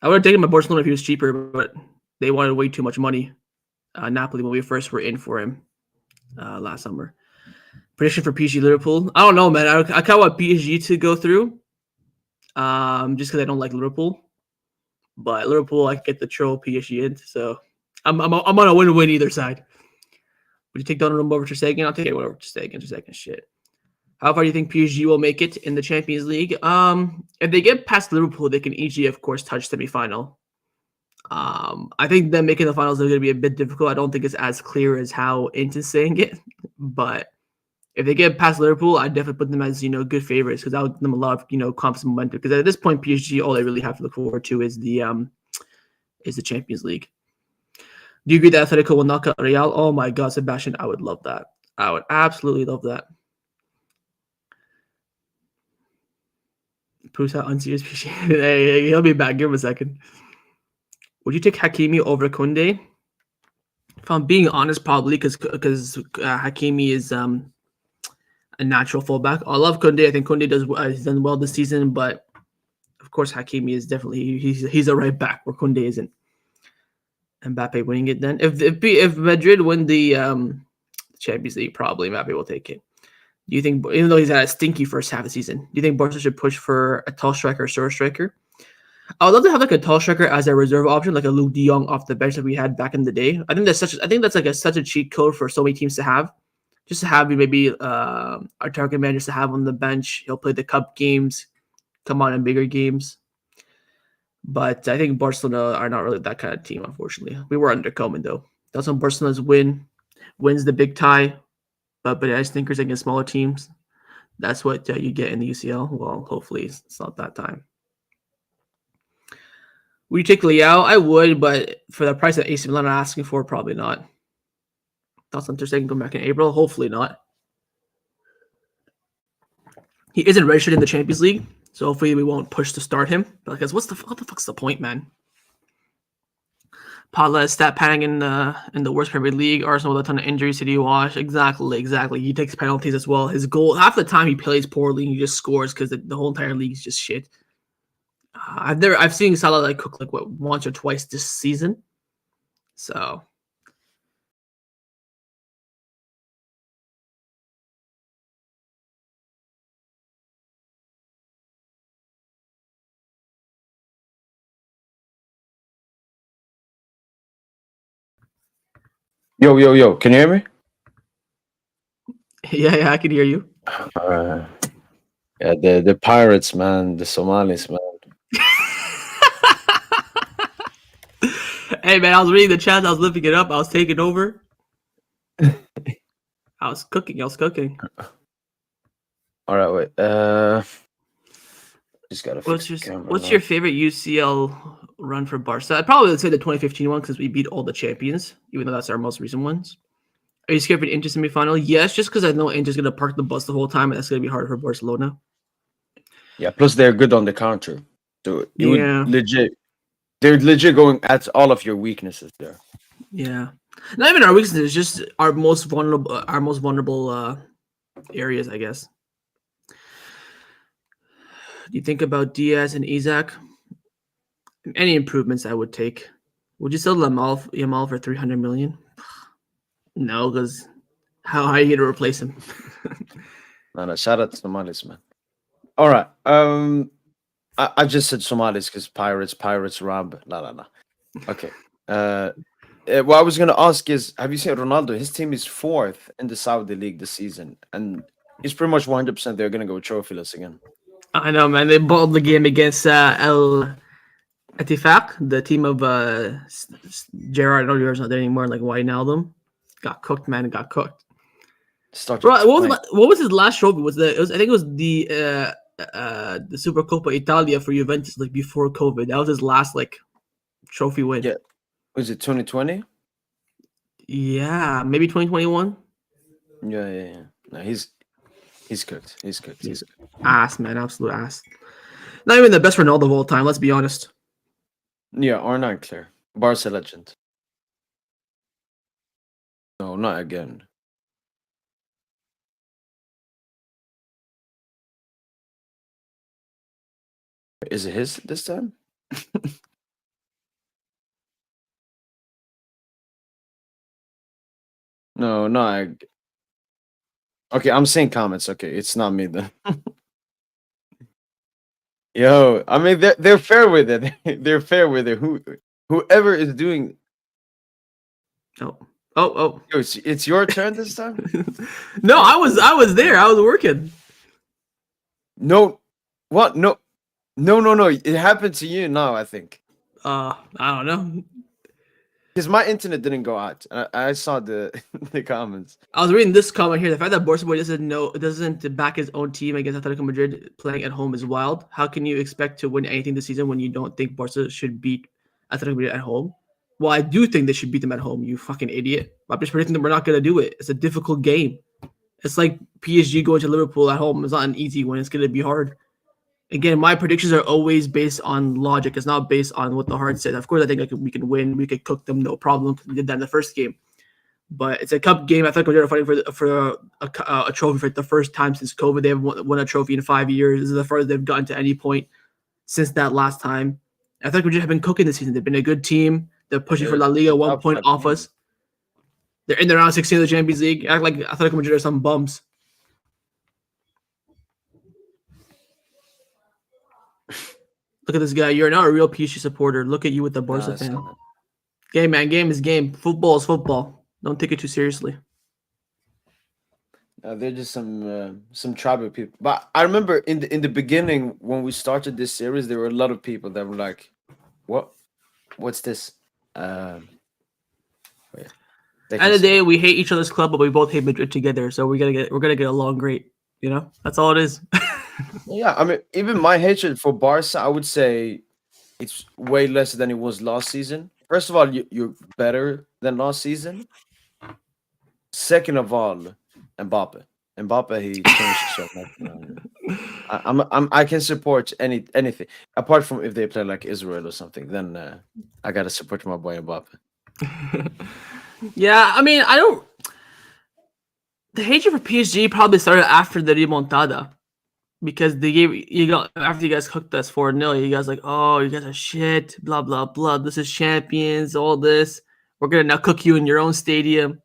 I would have taken him at Barcelona if he was cheaper, but they wanted way too much money. Napoli when we first were in for him last summer. Prediction for PSG Liverpool? I don't know, man. I kind of want PSG to go through, just because I don't like Liverpool. But Liverpool, I can get the troll PSG in, so I'm on a win-win either side. Would you take Donnarumma over Stegen? I'll take anyone over Stegen. Shit. How far do you think PSG will make it in the Champions League? If they get past Liverpool, they can easily, of course, touch semifinal. I think them making the finals is going to be a bit difficult. I don't think it's as clear as how Inta's saying it. But if they get past Liverpool, I'd definitely put them as, good favorites because that would give them a lot of, confidence and momentum. Because at this point, PSG, all they really have to look forward to is the Champions League. Do you agree that Atletico will knock out Real? Oh my God, Sebastian, I would love that. I would absolutely love that. Proves how unserious PSG. Hey, he'll be back. Give him a second. Would you take Hakimi over Koundé? If I'm being honest, probably because Hakimi is a natural fullback. I love Koundé. I think Koundé he's done well this season, but of course Hakimi is definitely he's a right back where Koundé isn't. Mbappe winning it then. If Madrid win the Champions League, probably Mbappe will take it. Do you think, even though he's had a stinky first half of the season, do you think Barca should push for a tall striker or short striker? I would love to have like a tall striker as a reserve option, like a Luke De Jong off the bench that we had back in the day. I think that's such a cheat code for so many teams to have. Just to have maybe our target man just to have on the bench. He'll play the cup games, come on in bigger games. But I think Barcelona are not really that kind of team, unfortunately. We were under Koeman though. That's when Barcelona's wins the big tie. But as thinkers against smaller teams, that's what you get in the UCL. Well, hopefully it's not that time. Would you take Leao? I would, but for the price that AC Milan are asking for, probably not. Thoughts on Ter Stegen come back in April? Hopefully not. He isn't registered in the Champions League, so hopefully we won't push to start him. But because what the fuck's the point, man? Pala is stat padding in the worst Premier League. Arsenal with a ton of injuries. City wash. Exactly. He takes penalties as well. His goal, half the time he plays poorly and he just scores because the whole entire league is just shit. I've seen Salah cook once or twice this season. So Yo. Can you hear me? yeah, I can hear you. Yeah, the pirates, man, the Somalis, man. Hey man, I was reading the chat. I was lifting it up. I was taking over. I was cooking. All right, wait. Just gotta. What's your favorite UCL run for Barca? I'd probably say the 2015 one because we beat all the champions, even though that's our most recent ones. Are you scared for an Inter semifinal? Yes, just because I know Inter's gonna park the bus the whole time, and that's gonna be hard for Barcelona. Yeah, plus they're good on the counter. So Yeah. they're legit going at all of your weaknesses there. Yeah, not even our weaknesses, just our most vulnerable areas, I guess. Do you think about Diaz and Isaac? Any improvements I would take. Would you sell Yamal for 300 million? No, because how are you going to replace him? No, shout out to Somalis, man. All right. I just said Somalis because pirates, Rab, la. Okay. What I was gonna ask is, have you seen Ronaldo? His team is 4th in the Saudi League this season, and he's pretty much 100% they're gonna go trophyless again. I know, man. They balled the game against El Etifak, the team of Gerard Oliver's not there anymore. Like Wijnaldum got cooked, man. Got cooked. Bro, what was his last trophy? I think it was the Supercoppa Italia for Juventus, like before COVID. That was his last trophy win. Yeah. Was it 2020? Yeah, maybe 2021. Yeah. No, he's cooked. He's cooked. He's He's cooked. ass, man, absolute ass. Not even the best Ronaldo of all time. Let's be honest. Yeah, R9 clear. Barca legend. No, not again. Is it his this time? No, not. Okay, I'm seeing comments. Okay, it's not me then. Yo, I mean they're fair with it. They're fair with it. Whoever is doing. Oh, oh. Yo, it's your turn this time. No, I was there. I was working. No, what? No. It happened to you now. I think I don't know. because my internet didn't go out. I saw the the comments. I was reading this comment here. The fact that Barca doesn't back his own team against Atletico Madrid playing at home is wild. How can you expect to win anything this season when you don't think Barca should beat Atletico Madrid at home? Well, I do think they should beat them at home. You fucking idiot! I'm just predicting that we're not gonna do it. It's a difficult game. It's like PSG going to Liverpool at home. It's not an easy win. It's gonna be hard. Again, my predictions are always based on logic. It's not based on what the heart says. Of course, I think we can win. We could cook them, no problem. We did that in the first game. But it's a cup game. I think we're fighting for a trophy for the first time since COVID. They haven't won a trophy in 5 years. This is the furthest they've gotten to any point since that last time. I think we just have been cooking this season. They've been a good team. They're pushing for La Liga, 1 point off us. They're in the round 16 of the Champions League. Act like Atletico Madrid are some bums. Look at this guy. You're not a real PSG supporter. Look at you with the Barca fan. Game, man. Game is game. Football is football. Don't take it too seriously. They're just some tribal people. But I remember in the beginning when we started this series, there were a lot of people that were like, What's this?" At the end of the day, we hate each other's club, but we both hate Madrid together. So we're gonna get along great. You know, that's all it is. Yeah, I mean, even my hatred for Barca, I would say it's way less than it was last season. First of all, you're better than last season. Second of all, Mbappe. Mbappe, he changed so much. I can support anything apart from if they play like Israel or something. Then I gotta support my boy Mbappe. Yeah, I mean, I don't. The hatred for PSG probably started after the remontada. Because after you guys cooked us 4-0, you guys like, oh, you guys are shit, blah blah blah. This is champions, all this. We're gonna now cook you in your own stadium.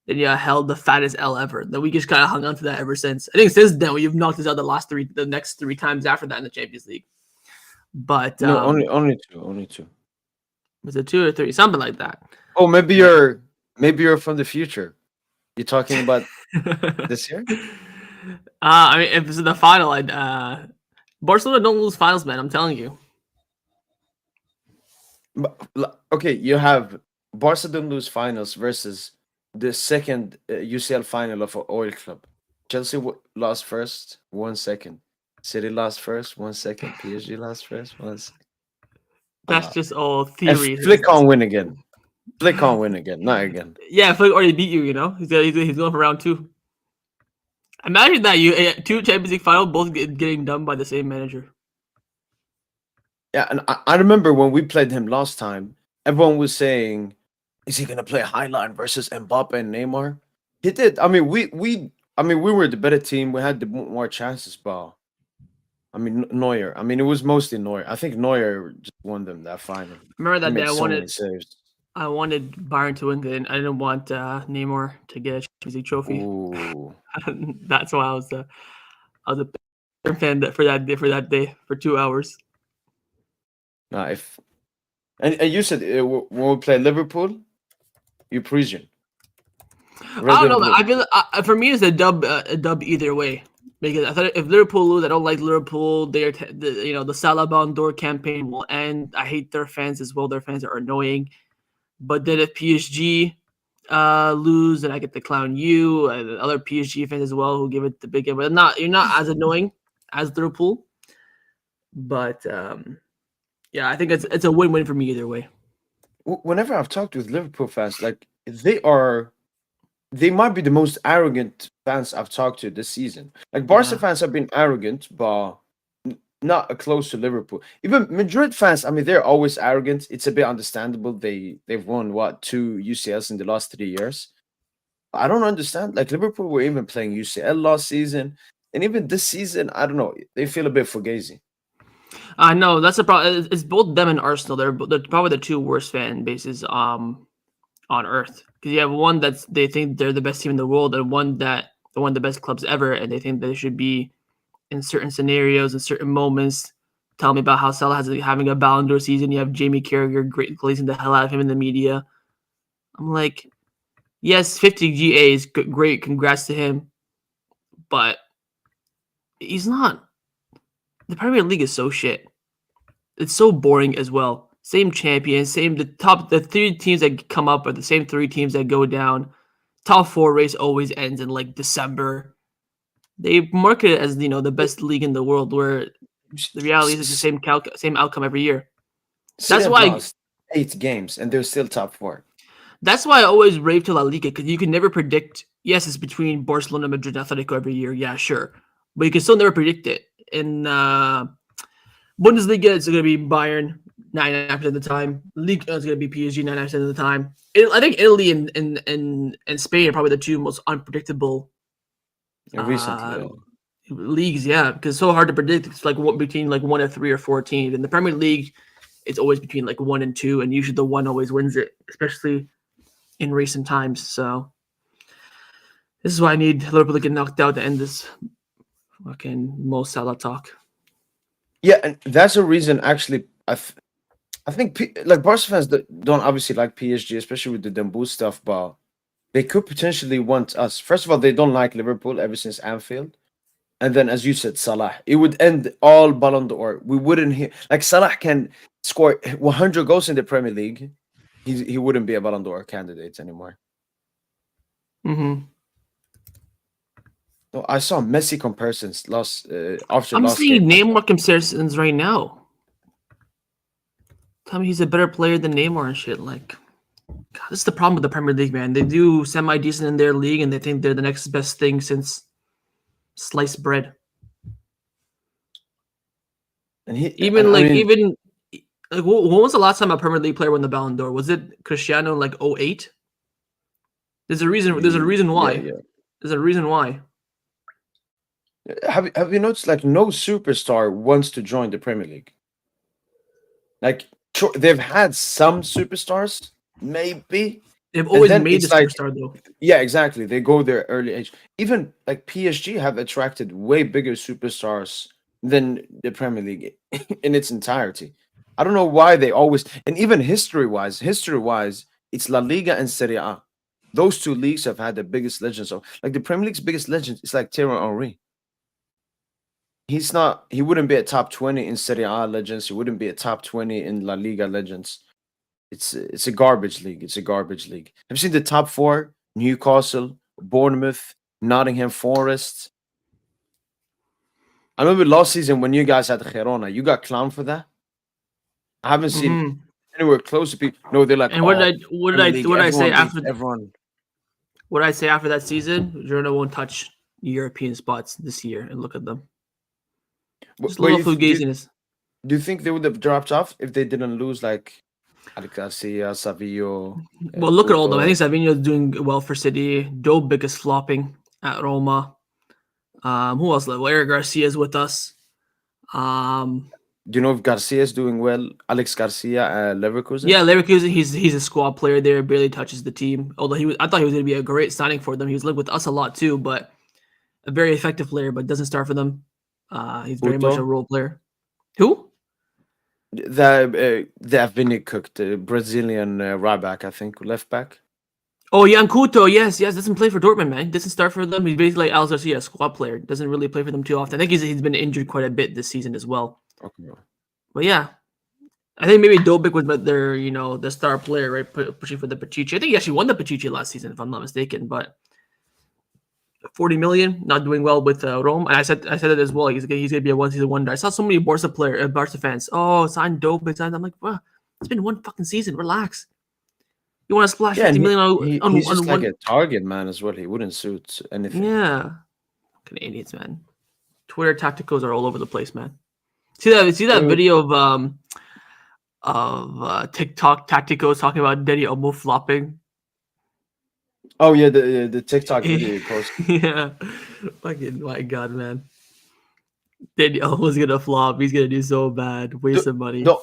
Then you held the fattest L ever. Then we just kind of hung on to that ever since. I think since then we've knocked us out the next 3 times after that in the Champions League. But No, only two. Was it 2 or 3? Something like that. Oh, maybe you're from the future. You're talking about this year? I mean, if it's in the final, Barcelona don't lose finals, man. I'm telling you. Okay, you have Barca don't lose finals versus the second UCL final of an oil club. Chelsea lost first, 1 second. City lost first, 1 second. PSG lost first, 1 second. That's just all theory. Flick can't win again. Flick can't win again. Not again. Yeah, Flick already beat you. You know, he's going for round 2. Imagine that 2 Champions League final both getting done by the same manager. Yeah, and I remember when we played him last time, everyone was saying, "Is he gonna play Highline versus Mbappe and Neymar?" He did. I mean, we were the better team. We had the more chances, but I mean Neuer. I mean, it was mostly Neuer. I think Neuer just won them that final. Remember that day many saves. I wanted Bayern to win. I didn't want Neymar to get a Champions League trophy. Ooh. That's why I was a fan for that day for 2 hours. Nah, and you said when we play Liverpool, you're Parisian. I don't know. Man. I feel for me it's a dub either way. Because I thought if Liverpool lose, I don't like Liverpool. The Salah Ballon d'Or campaign will end. I hate their fans as well. Their fans are annoying. But then if PSG lose, then I get to clown you and other PSG fans as well who give it the big game. But you're not as annoying as Liverpool. But yeah, I think it's a win-win for me either way. whenever I've talked with Liverpool fans, like they might be the most arrogant fans I've talked to this season. Like Barca Yeah. fans have been arrogant, but not close to Liverpool. Even Madrid fans, I mean, they're always arrogant. It's a bit understandable. They've won what, 2 UCLs in the last 3 years. I don't understand. Like Liverpool were even playing UCL last season, and even this season, I don't know. They feel a bit fugazi. I know that's the problem. It's both them and Arsenal. They're probably the two worst fan bases on earth, because you have one that's they think they're the best team in the world, and one that they're one of the best clubs ever, and they think they should be in certain scenarios and certain moments. Tell me about how Salah has having a Ballon d'Or season. You have Jamie Carragher glazing the hell out of him in the media. I'm like, yes, 50 GA is great. Congrats to him, but he's not. The Premier League is so shit. It's so boring as well. Same champion, same the three teams that come up are the same three teams that go down. Top four race always ends in like December. They market it as the best league in the world, where the reality is it's the same outcome every year. City That's have why lost 8 games, and they're still top four. that's why I always rave to La Liga, because you can never predict. Yes, it's between Barcelona, Madrid, and Atletico every year. Yeah, sure, but you can still never predict it. In Bundesliga, it's going to be Bayern 99% of the time. League is going to be PSG 99% of the time. I think Italy and Spain are probably the two most unpredictable Recently, uh, leagues. Yeah, because it's so hard to predict. It's like between like 1 or 3 or 14. In the Premier League, it's always between like 1 and 2, and usually the one always wins it, especially in recent times. So this is why I need Liverpool to get knocked out to end this fucking Mo Salah talk. yeah, and that's a reason. Actually, I think like Barca fans don't obviously like PSG, especially with the Dembu stuff, but they could potentially want us. First of all, they don't like Liverpool ever since Anfield. And then, as you said, Salah, it would end all Ballon d'Or. We wouldn't hear like Salah can score 100 goals in the Premier League. He wouldn't be a Ballon d'Or candidate anymore. Mm-hmm. No, I saw Messi comparisons after I'm last game. seeing Neymar comparisons right now. Tell me he's a better player than Neymar and shit. Like, God, this is the problem with the Premier League, man. They do semi decent in their league, and they think they're the next best thing since sliced bread. And he, and Even I like mean, even like when was the last time a Premier League player won the Ballon d'Or? Was it Cristiano in like 08? There's a reason. There's a reason yeah, why. yeah. There's a reason why. Have you noticed like no superstar wants to join the Premier League? Like sure, they've had some superstars, maybe, They've and always then made the it's like superstar though. yeah, exactly. They go their early age. Even like PSG have attracted way bigger superstars than the Premier League in its entirety. I don't know why they always and even history wise, it's La Liga and Serie A. Those two leagues have had the biggest legends. So like the Premier League's biggest legend is like Thierry Henry. He's not. He wouldn't be a top 20 in Serie A legends. He wouldn't be a top 20 in La Liga legends. It's a garbage league. It's a garbage league. Have you seen the top four? Newcastle, Bournemouth, Nottingham Forest. I remember last season when you guys had Girona, you got clowned for that. I haven't seen Hmm. anywhere close to people. No, they're like, And oh, Premier League, what did I say everyone beats after everyone. what did I say after that season? Girona won't touch European spots this year, and look at them. Just a But little do fugaziness. do you think they would have dropped off if they didn't lose like Alex Garcia, Savio, Well, look at all of them. I think Couto? Savinho is doing well for City. Dobik is flopping at Roma. Who else? Well, Eric Garcia is with us. Um, Do you know if Garcia is doing well? Alex Garcia, Leverkusen. yeah, Leverkusen. He's a squad player there. Barely touches the team. Although I thought he was going to be a great signing for them. He was linked with us a lot too, but a very effective player, but doesn't start for them. He's very much a Couto, role player. Who? the Vinny Cook, the Brazilian right back, I think, left back. Oh, Jan Couto, yes, doesn't play for Dortmund, man. Doesn't start for them. He's basically like Alex Garcia, a squad player. Doesn't really play for them too often. I think he's been injured quite a bit this season as well. Okay. But yeah, I think maybe Dobik was their, the star player, right? Pushing for the Pachichi. I think he actually won the Pachichi last season, if I'm not mistaken. But 40 million, not doing well with Rome. And I said it as well. He's gonna be a one-season wonder. I saw so many Barca fans. Oh, sign Dobik. I'm like, well, It's been one fucking season. Relax. You want to splash Yeah, 50 and million he's on just like one? a target man as well. He wouldn't suit anything. Yeah, fucking idiots, man. Twitter tacticals are all over the place, man. See that Uh, video of TikTok tacticals talking about Dani Olmo flopping. oh yeah, the TikTok video he posted. Yeah, fucking my god, man. Dani Olmo's gonna flop. He's gonna do so bad, waste The some money. the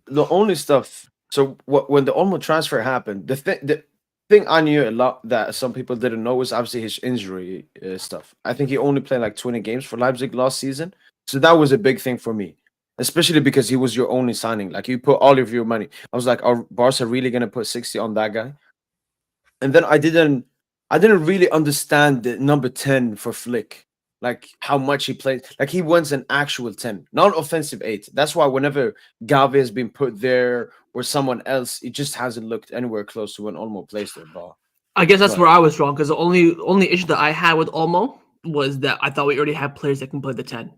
the only stuff. So when the Olmo transfer happened, the thing I knew a lot that some people didn't know was obviously his injury stuff. I think he only played like 20 games for Leipzig last season, so that was a big thing for me, especially because he was your only signing. Like you put all of your money. I was like, are Barca really gonna put 60 on that guy? And then I didn't really understand the number 10 for Flick. Like how much he played. Like he wants an actual 10, not an offensive 8. That's why whenever Gavi has been put there or someone else, it just hasn't looked anywhere close to when Olmo plays there. I guess that's where But I was wrong because the only issue that I had with Olmo was that I thought we already had players that can play the 10.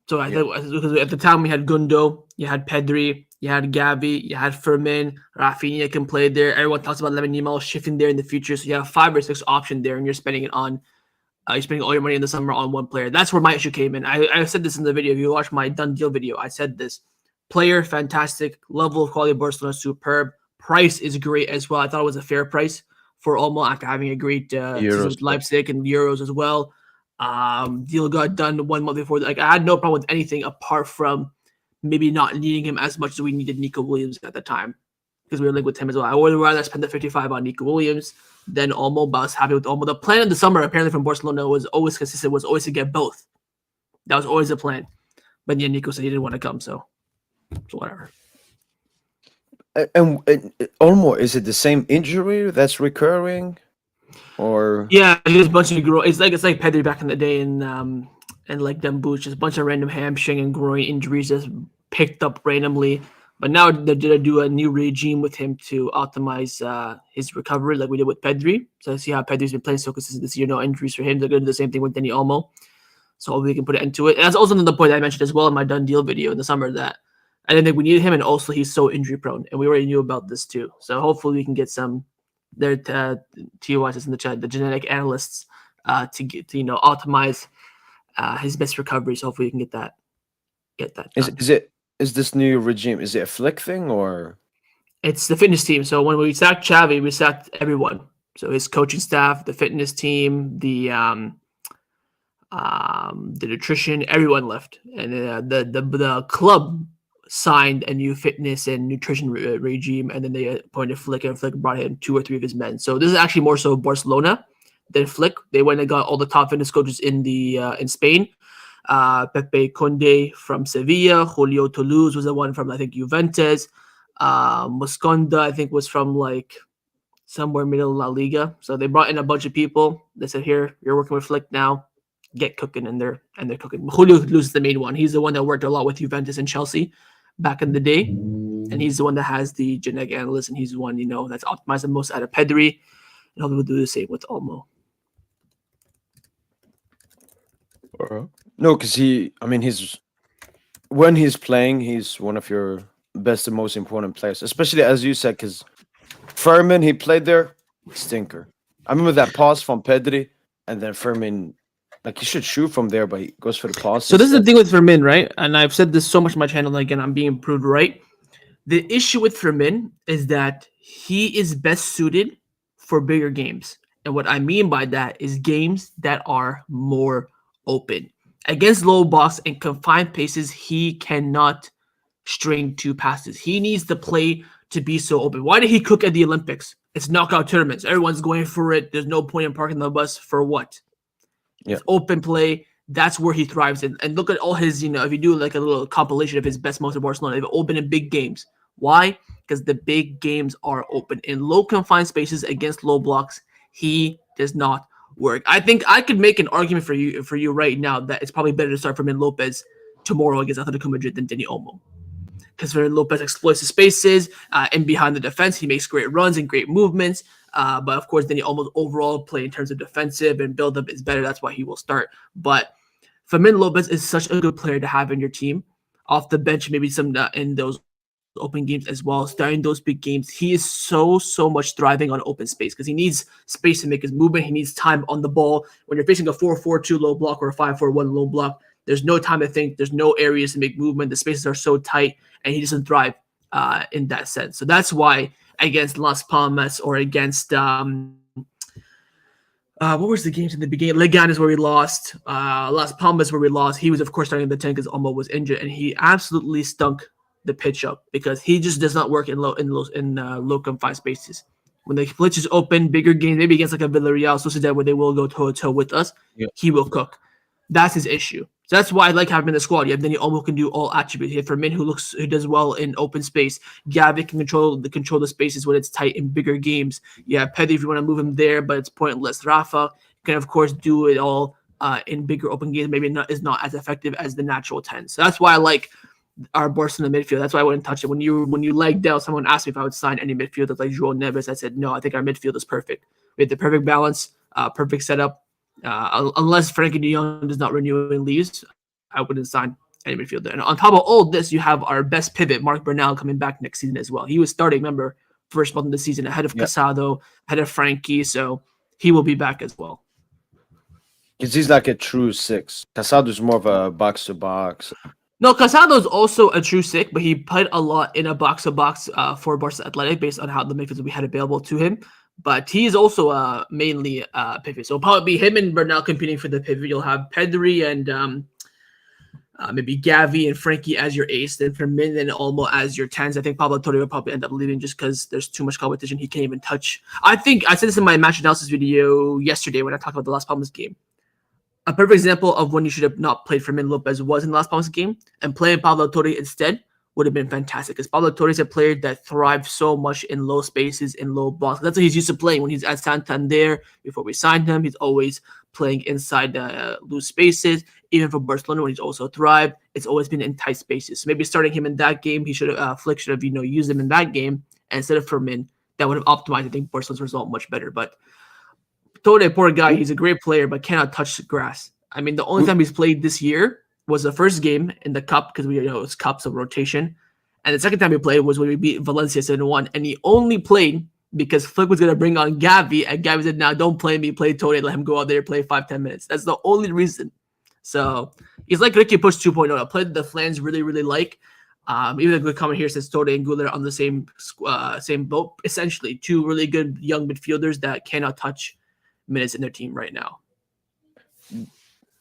So I yeah, think because at the time we had Gundo, you had Pedri, you had Gavi, you had Fermin, Rafinha can play there. Everyone talks about Lemon Yamal shifting there in the future. So you have 5 or 6 options there, and you're spending it on you're spending all your money in the summer on one player. That's where my issue came in. I said this in the video. If you watch my done deal video, I said this. Player, fantastic. Level of quality of Barcelona, superb. Price is great as well. I thought it was a fair price for Olmo after having a great season Euros. with Yeah. Leipzig and Euros as well. Deal got done 1 month before. Like I had no problem with anything apart from maybe not needing him as much as we needed Nico Williams at the time because we were linked with him as well. I would rather spend the 55 on Nico Williams than Olmo, but I was happy with Olmo. The plan in the summer, apparently from Barcelona, was always consistent, was always to get both. That was always the plan. But yeah, Nico said he didn't want to come, so whatever. And Olmo, is it the same injury that's recurring, or Yeah, just a bunch of groin. It's like Pedri back in the day and like Dembush, just a bunch of random hamstring and groin injuries just picked up randomly. But now they're gonna do a new regime with him to optimize his recovery, like we did with Pedri. So see how Pedri's been playing so consistent this year, no injuries for him. They're gonna do the same thing with Dani Olmo. So hopefully we can put it into it. And that's also another point I mentioned as well in my done deal video in the summer that I didn't think we needed him, and also he's so injury prone, and we already knew about this too. So hopefully we can get some their TOS in the chat, the genetic analysts, to get to optimize his best recovery. So hopefully we can get that is done. is it is this new regime? Is it a Flick thing or? It's the fitness team. So when we sacked Xavi, we sacked everyone. So his coaching staff, the fitness team, the nutrition, everyone left, and the club signed a new fitness and nutrition regime, and then they appointed Flick, and Flick brought in 2 or 3 of his men. So this is actually more so Barcelona than Flick. They went and got all the top fitness coaches in Spain. Pepe Conde from Sevilla, Julio Toulouse was the one from I think Juventus. Mosconda I think was from like somewhere middle La Liga. So they brought in a bunch of people. They said, "Here, you're working with Flick now. Get cooking," and they're cooking. Julio Toulouse is the main one. He's the one that worked a lot with Juventus and Chelsea back in the day, and he's the one that has the genetic analyst, and he's the one that's optimized the most out of Pedri, and hopefully we'll do the same with Olmo. No, because I mean, when he's playing, he's one of your best and most important players, especially as you said, because Furman, he played there, stinker. I remember that pass from Pedri, and then Furman, like he should shoot from there, but he goes for the pass So this is the instead. thing with Fermin, right? And I've said this so much on my channel, and again, I'm being proved right. The issue with Fermin is that he is best suited for bigger games. And what I mean by that is games that are more open. Against low blocks and confined paces, he cannot string 2 passes. He needs the play to be so open. Why did he cook at the Olympics? It's knockout tournaments. Everyone's going for it. There's no point in parking the bus for what? Yeah. It's open play. That's where he thrives in. And look at all his, if you do like a little compilation of his best moments of Barcelona, they've opened in big games. Why? Because the big games are open. In low confined spaces against low blocks, he does not work. I think I could make an argument for you right now that it's probably better to start Fermin Lopez tomorrow against Atletico Madrid than Dani Olmo. Because Fermin Lopez exploits the spaces and behind the defense. He makes great runs and great movements. But of course, Dani Olmo's overall play in terms of defensive and build up is better. That's why he will start. But Fermin Lopez is such a good player to have in your team. Off the bench, maybe some in those open games as well, starting those big games, he is so much thriving on open space because he needs space to make his movement. He needs time on the ball. When you're facing a 4-4-2 low block or a 5-4-1 low block, there's no time to think. There's no areas to make movement. The spaces are so tight, and he doesn't thrive in that sense. So that's why against Las Palmas or against what was the games in the beginning? Legan is where we lost. Las Palmas where we lost. He was, of course, starting the 10 because Olmo was injured, and he absolutely stunk the pitch up because he just does not work in low confined spaces. When the pitch is open, bigger games, maybe against like a Villarreal, Sociedad, where they will go toe to toe with us, he will cook. That's his issue. So that's why I like having him in the squad. You have Dani Olmo can do all attributes. You have Fermin who does well in open space. Gavi can control the spaces when it's tight in bigger games. You have Pedri if you want to move him there, but it's pointless. Rafa can of course do it all in bigger open games. Maybe is not as effective as the natural 10. So that's why I like our Barcelona midfield. That's why I wouldn't touch it. When you legged out, someone asked me if I would sign any midfield like João Neves. I said no. I think our midfield is perfect. We have the perfect balance, perfect setup. Unless Frankie de Jong does not renew and leaves, I wouldn't sign any midfielder. And on top of all this, you have our best pivot, Marc Bernal, coming back next season as well. He was starting, remember, first month of the season ahead of Casado, ahead of Frankie, so he will be back as well. Because he's like a true 6. Casado's more of a box-to-box. No, Casado is also a true 6, but he played a lot in a box-to-box for Barca Athletic based on how the midfields we had available to him. But he is also mainly a pivot. So it'll probably be him and Bernal competing for the pivot. You'll have Pedri and maybe Gavi and Frankie as your ace, then Fermin and Olmo as your 10s. I think Pablo Torre will probably end up leaving just because there's too much competition. He can't even touch. I think I said this in my match analysis video yesterday when I talked about the Las Palmas game. A perfect example of when you should have not played Fermin Lopez was in the Las Palmas game, and playing Pablo Torre instead would have been fantastic because Pablo Torre is a player that thrives so much in low spaces, in low blocks. That's what he's used to playing when he's at Santander. Before we signed him, he's always playing inside loose spaces. Even for Barcelona, when he's also thrived, it's always been in tight spaces. So maybe starting him in that game, he should have Flick should have used him in that game and instead of Fermin. That would have optimized, I think, Barcelona's result much better. But Torre, poor guy, he's a great player, but cannot touch the grass. I mean, the only time he's played this year was the first game in the cup because we it's cups of rotation, and the second time he played was when we beat Valencia 7-1, and he only played because Flick was going to bring on Gavi, and Gavi said, "Now don't play me, play Torre, let him go out there play 5-10 minutes." That's the only reason. So he's like Ricky Push 2.0. I played the flans really like. Even a good comment here says Torre and Guller on the same boat. Essentially, two really good young midfielders that cannot touch minutes in their team right now.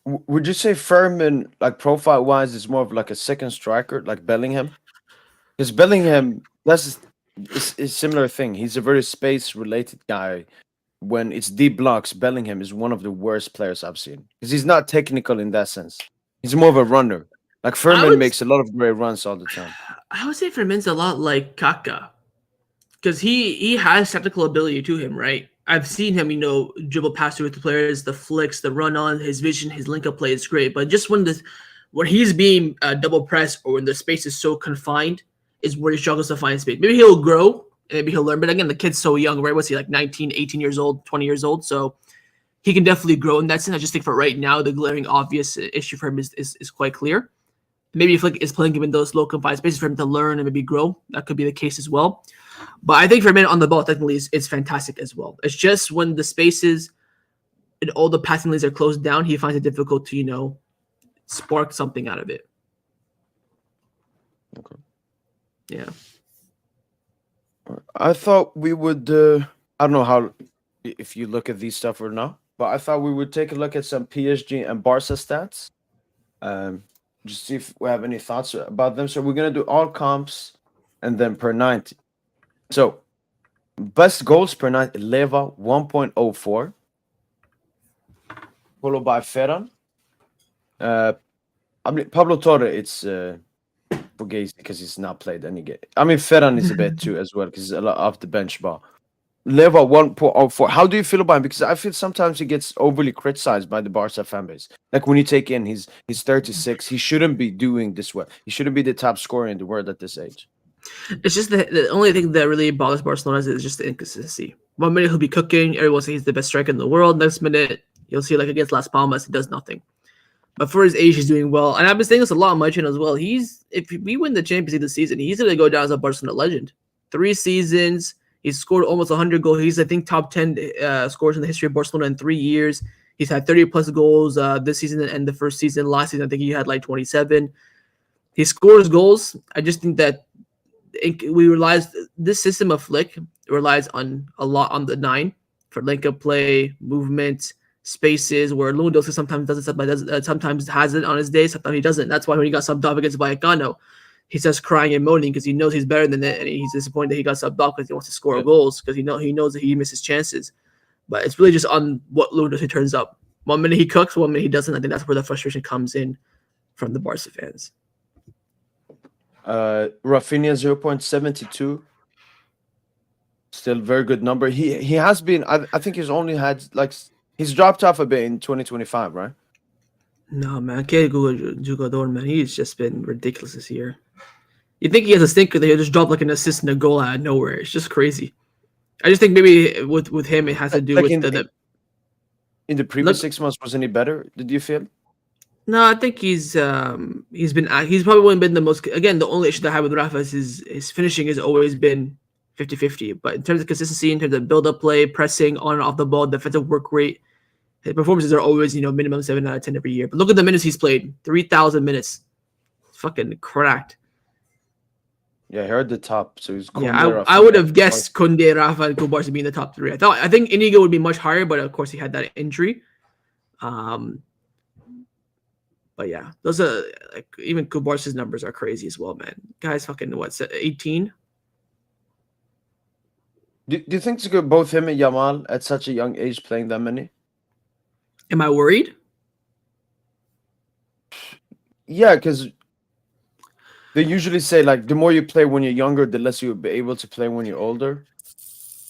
Would you say Fermin, like profile-wise, is more of like a second striker, like Bellingham? Because Bellingham, that's a similar thing. He's a very space-related guy. When it's deep blocks, Bellingham is one of the worst players I've seen. Because he's not technical in that sense. He's more of a runner. Like Fermin makes a lot of great runs all the time. I would say Fermin's a lot like Kaká. Because he has technical ability to him, right? I've seen him, dribble past with the players, the flicks, the run on, his vision, his link up play is great. But just when he's being double pressed or when the space is so confined, is where he struggles to find space. Maybe he'll grow, and maybe he'll learn. But again, the kid's so young, right? What's he like, 19, 18 years old, 20 years old? So he can definitely grow in that sense. I just think for right now, the glaring obvious issue for him is quite clear. Maybe if Flick is playing him in those low confined spaces for him to learn and maybe grow, that could be the case as well. But I think for a minute on the ball, technically, it's fantastic as well. It's just when the spaces and all the passing lanes are closed down, he finds it difficult to, spark something out of it. Okay. Yeah. I thought we would, I don't know how, if you look at these stuff or not, but I thought we would take a look at some PSG and Barca stats. Just see if we have any thoughts about them. So we're going to do all comps and then per 90. So, best goals per 90, Leva 1.04, followed by Ferran. Pablo Torre, it's Fugazi because he's not played any game. Ferran is a bit too as well because he's a lot off the bench, but Leva 1.04. How do you feel about him? Because I feel sometimes he gets overly criticized by the Barca fan base. Like when you take in, he's 36. He shouldn't be doing this well. He shouldn't be the top scorer in the world at this age. It's just the only thing that really bothers Barcelona is just the inconsistency. One minute he'll be cooking, everyone says he's the best striker in the world. Next minute, you'll see like against Las Palmas, he does nothing. But for his age, he's doing well. And I've been saying this a lot on my channel as well. If we win the Champions League this season, he's gonna go down as a Barcelona legend. 3 seasons, he's scored almost 100 goals. He's I think top 10 scores in the history of Barcelona in 3 years. He's had 30 plus goals this season and the first season. Last season, I think he had like 27. He scores goals. I just think that we relies this system of Flick relies on a lot on the nine for link up play, movement, spaces. Where Lewandowski sometimes does it, but sometimes has it on his day. Sometimes he doesn't. That's why when he got subbed off against Vallecano, he starts crying and moaning because he knows he's better than it, and he's disappointed that he got subbed off because he wants to score goals because he knows that he misses chances. But it's really just on what Lewandowski turns up. 1 minute he cooks, 1 minute he doesn't. I think that's where the frustration comes in from the Barca fans. Rafinha 0.72. Still very good number. He has been. I think he's only had like he's dropped off a bit in 2025, right? No man, can't Google Jugador, man. He's just been ridiculous this year. You think he has a stinker that he'll just drop like an assist and a goal out of nowhere. It's just crazy. I just think maybe with him it has to do Like with in the previous 6 months, wasn't he better? Did you feel? No, I think he's probably been the most, again, the only issue that I have with Rafa is his finishing has always been 50-50. But in terms of consistency, in terms of build up play, pressing on and off the ball, defensive work rate, his performances are always, minimum 7 out of 10 every year. But look at the minutes he's played. 3,000 minutes. Fucking cracked. Yeah, he heard the top. So he's I would have guessed Koundé, Rafa, and Kubar to be in the top 3. I think Inigo would be much higher, but of course he had that injury. But yeah, those are like even Kubar's numbers are crazy as well, man. Guy's fucking 18? Do you think it's good both him and Yamal at such a young age playing that many? Am I worried? Yeah, because they usually say like the more you play when you're younger, the less you'll be able to play when you're older.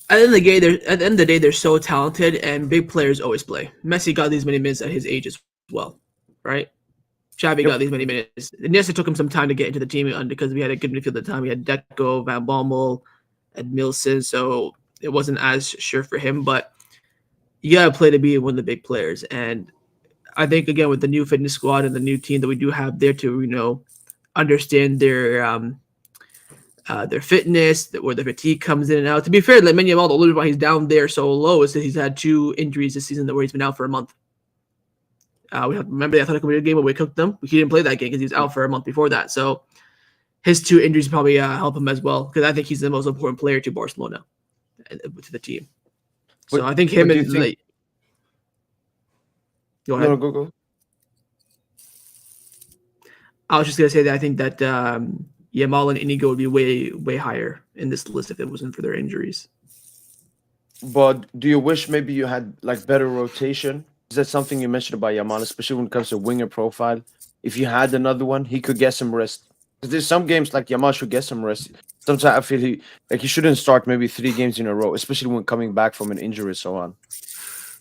At the end of the day, they're so talented, and big players always play. Messi got these many minutes at his age as well, right? Xavi got these many minutes. And yes, it took him some time to get into the team because we had a good midfield at the time. We had Deco, Van Bommel, Edmilson, so it wasn't as sure for him. But you gotta play to be one of the big players. And I think again with the new fitness squad and the new team that we do have there to understand their fitness, where the fatigue comes in and out. To be fair, Lamine Yamal, the only reason why he's down there so low is that he's had 2 injuries this season where he's been out for a month. We have to remember the Atletico Madrid game where we cooked them. He didn't play that game because he was out for a month before that. So his 2 injuries probably help him as well because I think he's the most important player to Barcelona, to the team. So I think him and like, go ahead. No, go. I was just gonna say that I think that Yamal and Inigo would be way higher in this list if it wasn't for their injuries. But do you wish maybe you had like better rotation? Is that something you mentioned about Yamal, especially when it comes to winger profile? If you had another one, he could get some rest. Because there's some games like Yamal should get some rest. Sometimes I feel he shouldn't start maybe 3 games in a row, especially when coming back from an injury and so on.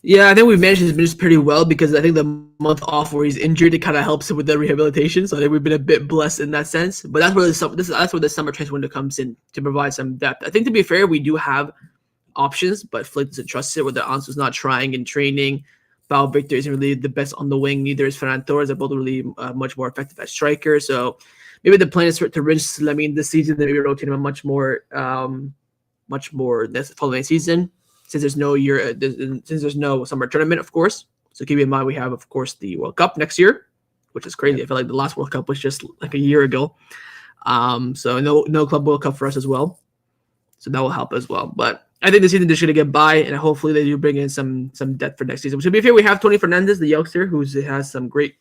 Yeah, I think we've managed his minutes pretty well because I think the month off where he's injured, it kind of helps him with the rehabilitation. So I think we've been a bit blessed in that sense. But that's where the summer transfer window comes in to provide some depth. I think to be fair, we do have options, but Flick doesn't trust it. Whether Ansu's not trying in training, Pau Victor isn't really the best on the wing. Neither is Ferran Torres. They're both really much more effective as striker. So maybe the plan is to rinse Lamine this season, then maybe rotate him much more this following season. Since there's no summer tournament, of course. So keep in mind we have, of course, the World Cup next year, which is crazy. I feel like the last World Cup was just like a year ago. So no Club World Cup for us as well. So that will help as well. But I think the season they're going to get by, and hopefully they do bring in some depth for next season. To be fair, we have Tony Fernandez, the youngster, who has some great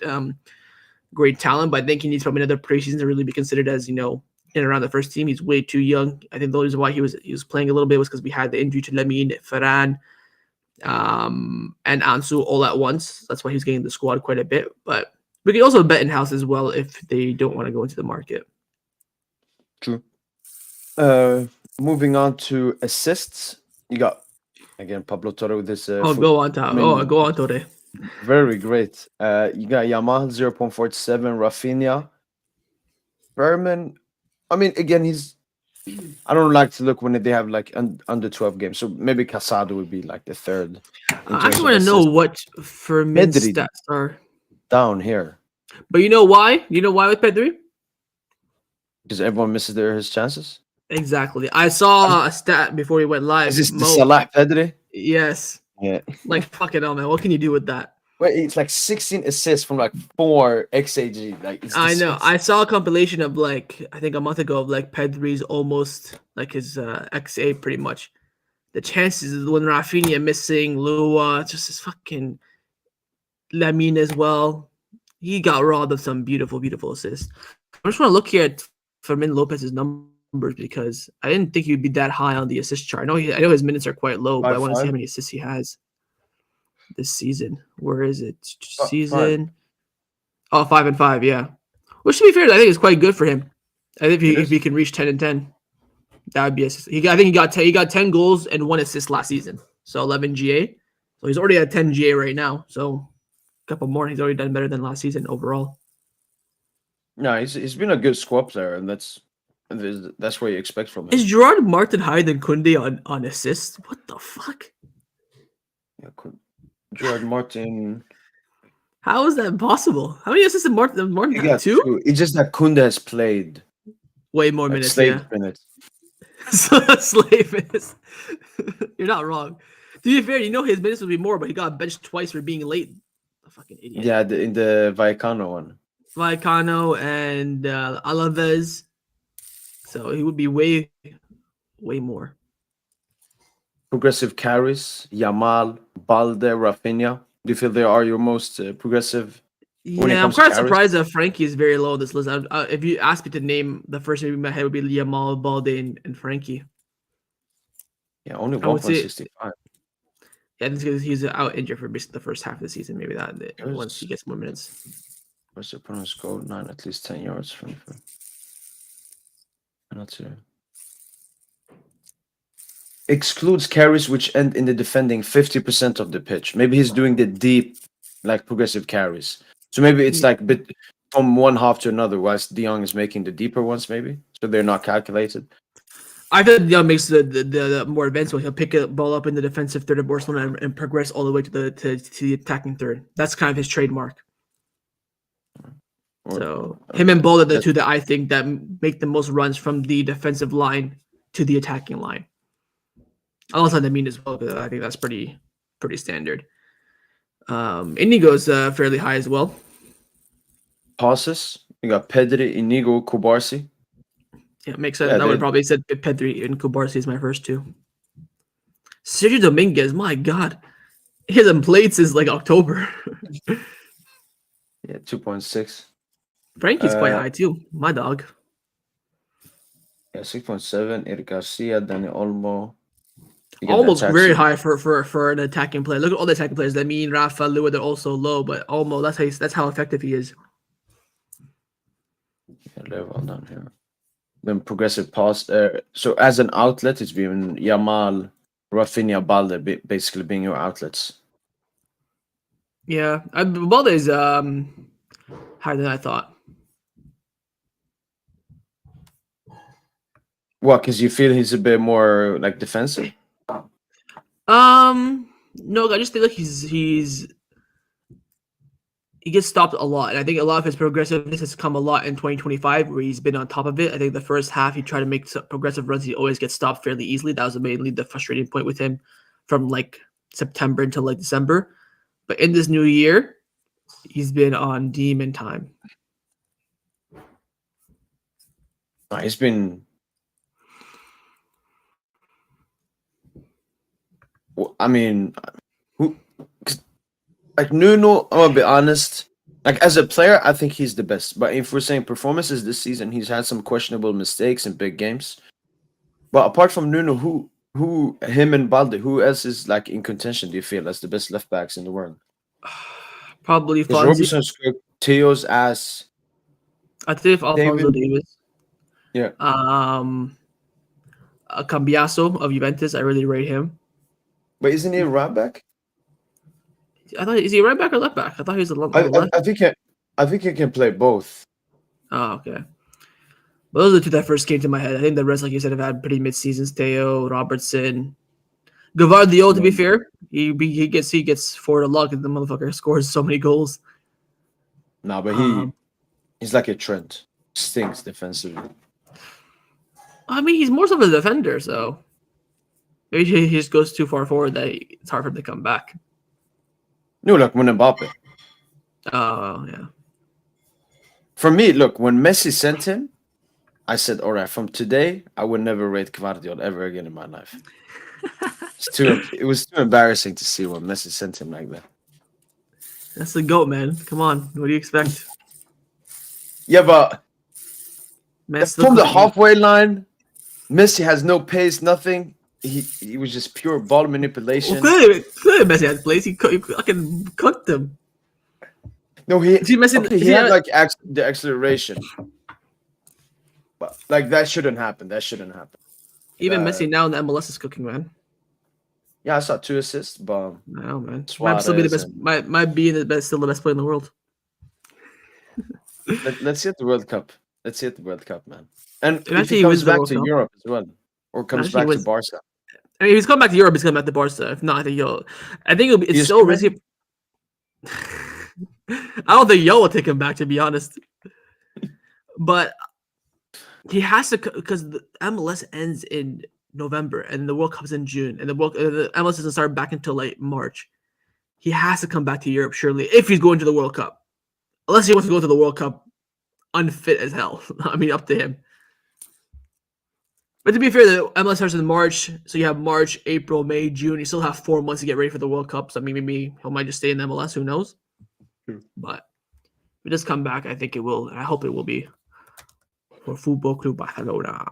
talent, but I think he needs probably another preseason to really be considered as in and around the first team. He's way too young. I think the reason why he was playing a little bit was because we had the injury to Lamine, Ferran, and Ansu all at once. That's why he's getting the squad quite a bit. But we can also bet in house as well if they don't want to go into the market. True. Moving on to assists, you got again Pablo Torre with this. Go on, Torre. Very great. You got Yamal 0.47, Rafinha, Berman. I mean, again, I don't like to look when they have like under 12 games. So maybe Casado would be like the third. I just want to know what Fermin's stats are. down here But you know why? You know why with Pedri? because everyone misses his chances. Exactly. I saw a stat before we went Is live. this the Salah Pedri? Yes. Yeah. Like fucking hell, man. What can you do with that? Wait, it's like 16 assists from like 4 XAG. Like it's I know. I disgusting. saw a compilation of like I think a month ago of like Pedri's almost like his XA pretty much. The chances when Rafinha missing, Lua, just his fucking Lamine as well. He got robbed of some beautiful, beautiful assists. I just want to look here at Fermin Lopez's numbers because I didn't think he'd be that high on the assist chart. I know his minutes are quite low, but I want to see how 5-5. many assists he has this season. Where is it? 5. Season. Oh, 5-5, yeah. Which to be fair, I think is quite good for him. I think It if is. he can reach 10-10, that would be assist. I think he got 10 goals and 1 assist last season. So 11 GA. So he's already at 10 GA right now. So a couple more, he's already done better than last season overall. No, he's been a good squad player, and that's what you expect from him. Is Gerard Martin higher than Kunde on assists? What the fuck? Yeah, Gerard Martin. How is that possible? How many assists did Martin He have? got 2? 2. It's just that Kunde has played Way more like minutes, slave yeah. minutes. Slave minutes. You're not wrong. To be fair, you know his minutes would be more, but he got benched twice for being late. A fucking idiot. Yeah, in the Vallecano one. Vallecano and Alaves. So he would be way more. Progressive carries, Yamal, Balde, Rafinha. Do you feel they are your most progressive when it Yeah, I'm comes to quite carries? surprised that Frankie is very low on this list. If you asked me to name the first name in my head would be Yamal, Balde, and Frankie. Yeah, only I would say 1.65. yeah, this because he's out injured for basically the first half of the season. Maybe that once he Here's gets more minutes. where's the opponent's goal? 9, at least 10 yards from the not to excludes carries which end in the defending 50% of the pitch. Maybe he's doing the deep, like progressive carries. So maybe it's Yeah. like bit from one half to another, whilst De Jong is making the deeper ones, maybe. So they're not calculated. I feel like Young makes the more advanced one. He'll pick a ball up in the defensive third of Barcelona and progress all the way to the attacking third. That's kind of his trademark. So him and Bola, the two that I think that make the most runs from the defensive line to the attacking line. Alongside the mean as well, because I think that's pretty standard. Inigo's fairly high as well. Passes. You got Pedri, Inigo, Kubarsi. Yeah, makes sense. Yeah, I would probably said Pedri and Kubarsi is my first two. Sergio Dominguez, my God, he hasn't played since like October. Yeah, 2.6. Frankie's quite high too. My dog. Yeah, 6.7. Eric Garcia, Dani Olmo. You get that Almost tax very in. high for an attacking player. Look at all the attacking players. I mean, Rafa, Lua, they're also low, but almost that's how effective he is. Yeah, level down here. Then progressive pass. So as an outlet, it's been Yamal, Rafinha, Balde, basically being your outlets. Yeah, Balde is higher than I thought. What? Because you feel he's a bit more like defensive. No, I just think like he gets stopped a lot, and I think a lot of his progressiveness has come a lot in 2025, where he's been on top of it. I think the first half he tried to make some progressive runs, he always gets stopped fairly easily. That was mainly the frustrating point with him from like September until like December. But in this new year, he's been on demon time. He's been. I mean, who? Like Nuno, I'm gonna be honest. Like as a player, I think he's the best. But if we're saying performances this season, he's had some questionable mistakes in big games. But apart from Nuno, him and Balde, who else is like in contention? Do you feel as the best left backs in the world? Probably Because Fonzie. Robinson scored Teo's ass. I think Alfonso David, Davis. yeah. Cambiaso of Juventus. I really rate him. But isn't he a right back? I thought is he a right back or left back? I thought he was on the left. I think he can play both. Oh, okay. Well, those are the two that first came to my head. I think the rest, like you said, have had pretty mid seasons. Theo, Robertson, Gavardio. To be fair, he gets forward a lot because the motherfucker scores so many goals. No, but Um, he's like a Trent. Stinks defensively. I mean, he's more so of a defender, so maybe he just goes too far forward that it's hard for him to come back. No, look, when Mbappe. Oh yeah. For me, look, when Messi sent him, I said, all right, from today, I would never rate Gvardiol ever again in my life. It was too embarrassing to see when Messi sent him like that. That's the goat, man. Come on, what do you expect? Yeah, but Man, still from the cooking. halfway line, Messi has no pace, nothing. He was just pure ball Well, manipulation. clearly Messi had plays. He fucking cooked them. No, See, Messi. he See, had like the acceleration, but like that shouldn't happen. That shouldn't happen. even Messi now in the MLS is cooking, man. Yeah, I saw 2 assists, but I know, man. Might still be the Suarez best. and Might be the best. Still the best player in the world. let's see at the World Cup. Let's see at the World Cup, man. And if Imagine he he comes wins the back World to Cup. Europe as well, or comes Imagine he back to wins. Barca, I mean, if he's coming back to Europe, he's coming back to Barca. If not, I think he'll. I think it's so PSG, risky. maybe? I don't think Yo will take him back, to be honest. But he has to, because the MLS ends in November and the World Cup's in June, and the MLS doesn't start back until like March. He has to come back to Europe surely if he's going to the World Cup. Unless he wants to go to the World Cup unfit as hell. I mean, up to him. But to be fair, the MLS starts in March, so you have March, April, May, June. You still have 4 months to get ready for the World Cup. So I mean, maybe he might just stay in the MLS. Who knows? True. But if it does come back, I think it will. I hope it will be for Football Club Barcelona.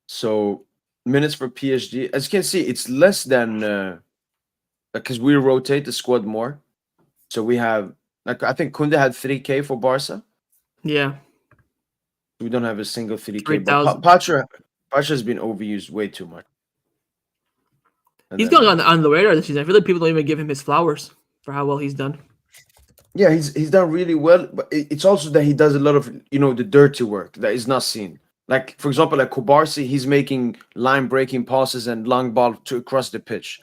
So minutes for PSG, as you can see, it's less than because we rotate the squad more. So we have like I think Kunde had 3K for Barca. Yeah, We don't have a single 3K, but 3,000. Pacha's been overused way too much. And He's then going on the radar this season. I feel like people don't even give him his flowers for how well he's done. yeah, he's done really well, but it's also that he does a lot of the dirty work that is not seen. Like for example, like Kubarsi, he's making line breaking passes and long ball to across the pitch.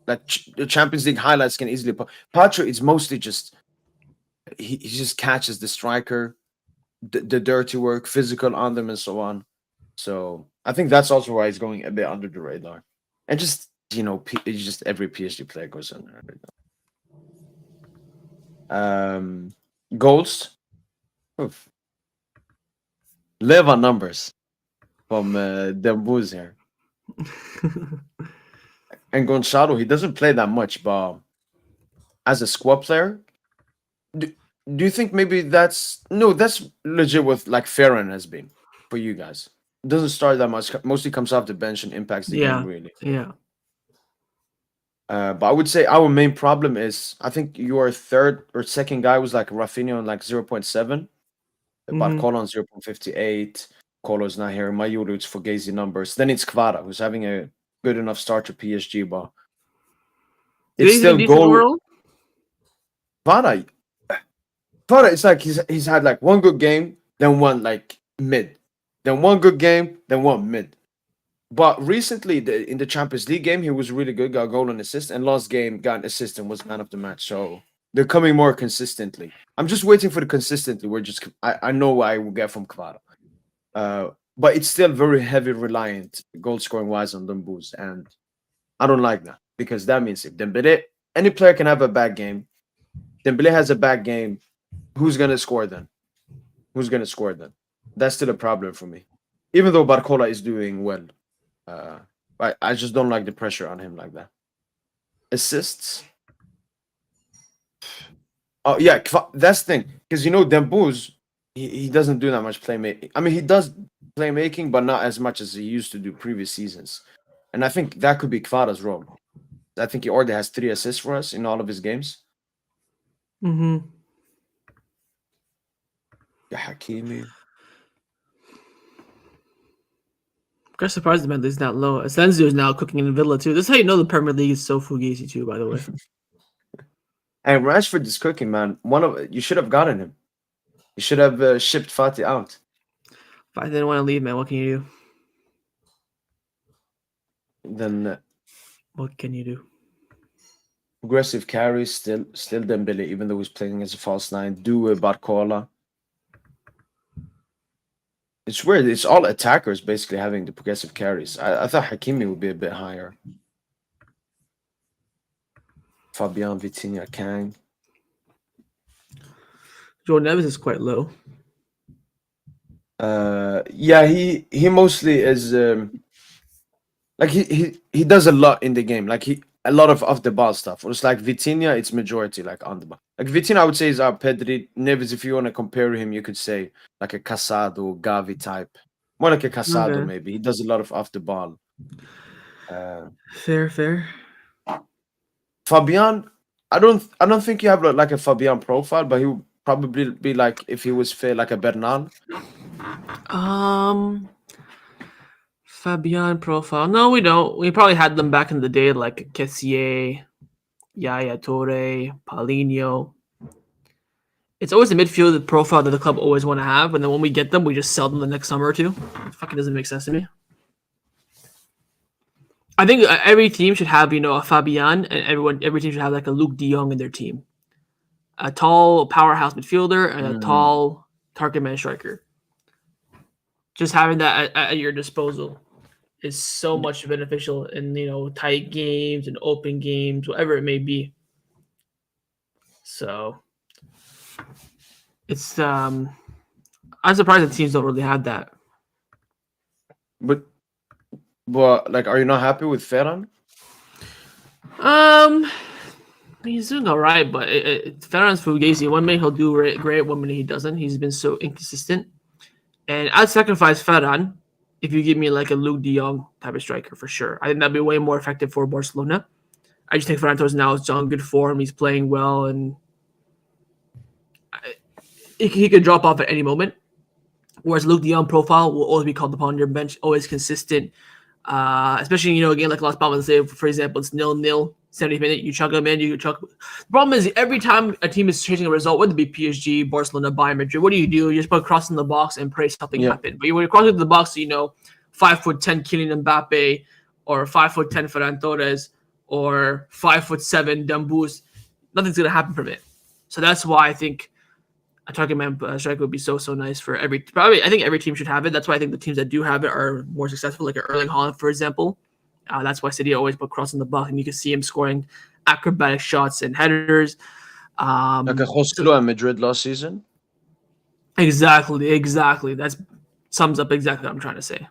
Like the Champions League highlights can easily. Pacha, it's mostly just he just catches the striker, the dirty work, physical on them, and so on. So I think that's also why he's going a bit under the radar, and just it's just every PSG player goes under the radar. Goals. Oof. Live on numbers from Dembuz here. And Gonçalo, he doesn't play that much, but as a squad player, do, do you think maybe that's no, that's legit what like Ferran has been for you guys? Doesn't start that much, mostly comes off the bench and impacts the game Yeah, really. yeah. But I would say our main problem is I think your third or second guy was like Rafinha on like 0.7, Mm-hmm. Barcola on 0.58. Colo's not here. Mayuru, it's Fugazi numbers. Then it's Kvara, who's having a good enough start to PSG, but Do you it's think he's been still decent goal. overall? Kvara, it's like he's had like one good game, then one like mid, then one good game, then one mid. But recently, in the Champions League game, he was really good, got a goal and assist, and last game got an assist and was man of the match. So they're coming more consistently. I'm just waiting for the consistently. I know what I will get from Kvara. But it's still very heavy reliant goal scoring wise on Dumbuz, and I don't like that because that means if Dembele, any player can have a bad game. Dembele has a bad game. Who's gonna score then? Who's gonna score then? That's still a problem for me. Even though Barcola is doing well, uh, I just don't like the pressure on him like that. Assists. Oh yeah, that's the thing because Dembuz, he doesn't do that much playmaking. I mean, he does playmaking, but not as much as he used to do previous seasons. And I think that could be Kvara's role. I think he already has 3 assists for us in all of his games. Mm-hmm. Yeah, Hakimi. I'm kind of surprised the man is that low. Asensio is now cooking in Villa too. This is how you know the Premier League is so fugazi too. By the way, And Rashford is cooking, man. You should have gotten him. You should have shipped Fati out. if I didn't want to leave, man, what can you do? Then What can you do? Progressive carries still Dembele, even though he's playing as a false nine. Do Barcola. It's weird. It's all attackers basically having the progressive carries. I thought Hakimi would be a bit higher. Fabian, Vitinha, Kang. Joe Neves is quite low. Yeah, he mostly is like he does a lot in the game. Like he a lot of off the ball stuff. It's like Vitinha, it's majority like on the ball. Like Vitinha, I would say is our Pedri. Neves, if you want to compare him, you could say like a Casado, Gavi type. More like a Casado, Okay. maybe. He does a lot of off the ball. Uh, Fair. Fabian, I don't think you have like a Fabian profile, but he would probably be like if he was fair like a Bernal. Um, Fabian profile. No, we don't. We probably had them back in the day, like Kessier, Yaya Torre, Paulinho. It's always the midfield profile that the club always want to have, and then when we get them, we just sell them the next summer or two. It fucking doesn't make sense to me. I think every team should have, a Fabian, and every team should have like a Luke De Jong in their team, a tall powerhouse midfielder and a Mm. tall target man striker. Just having that at your disposal is so much beneficial in tight games and open games, whatever it may be. So it's I'm surprised that teams don't really have that. But like, are you not happy with Ferran? Um, he's doing all right, but Ferran's fugazi. One minute he'll do great, one minute he doesn't. He's been so inconsistent, and I'd sacrifice Ferran if you give me like a Luke De Jong type of striker for sure. I think that'd be way more effective for Barcelona. I just think Ferran Torres now is on good form. He's playing well, and he could drop off at any moment. Whereas Luke De Jong profile will always be called upon your bench, always consistent. Especially again like Las Palmas, say for example, it's 0-0, 70th minute, you chuck him in, you chuck. The problem is every time a team is chasing a result, whether it be PSG, Barcelona, Bayern Madrid, what do? You just put a cross in the box and pray something Yeah. happen. But when you cross into the box, 5'10" Kylian Mbappe, or 5'10" Ferran Torres, or 5'7" Dembus, nothing's gonna happen from it. So that's why I think a target man striker would be so nice for I think every team should have it. That's why I think the teams that do have it are more successful, like Erling Haaland, for example. That's why City always put cross in the box, and you can see him scoring acrobatic shots and headers. Like a So Joselu at Madrid last season? exactly. That sums up exactly what I'm trying to say.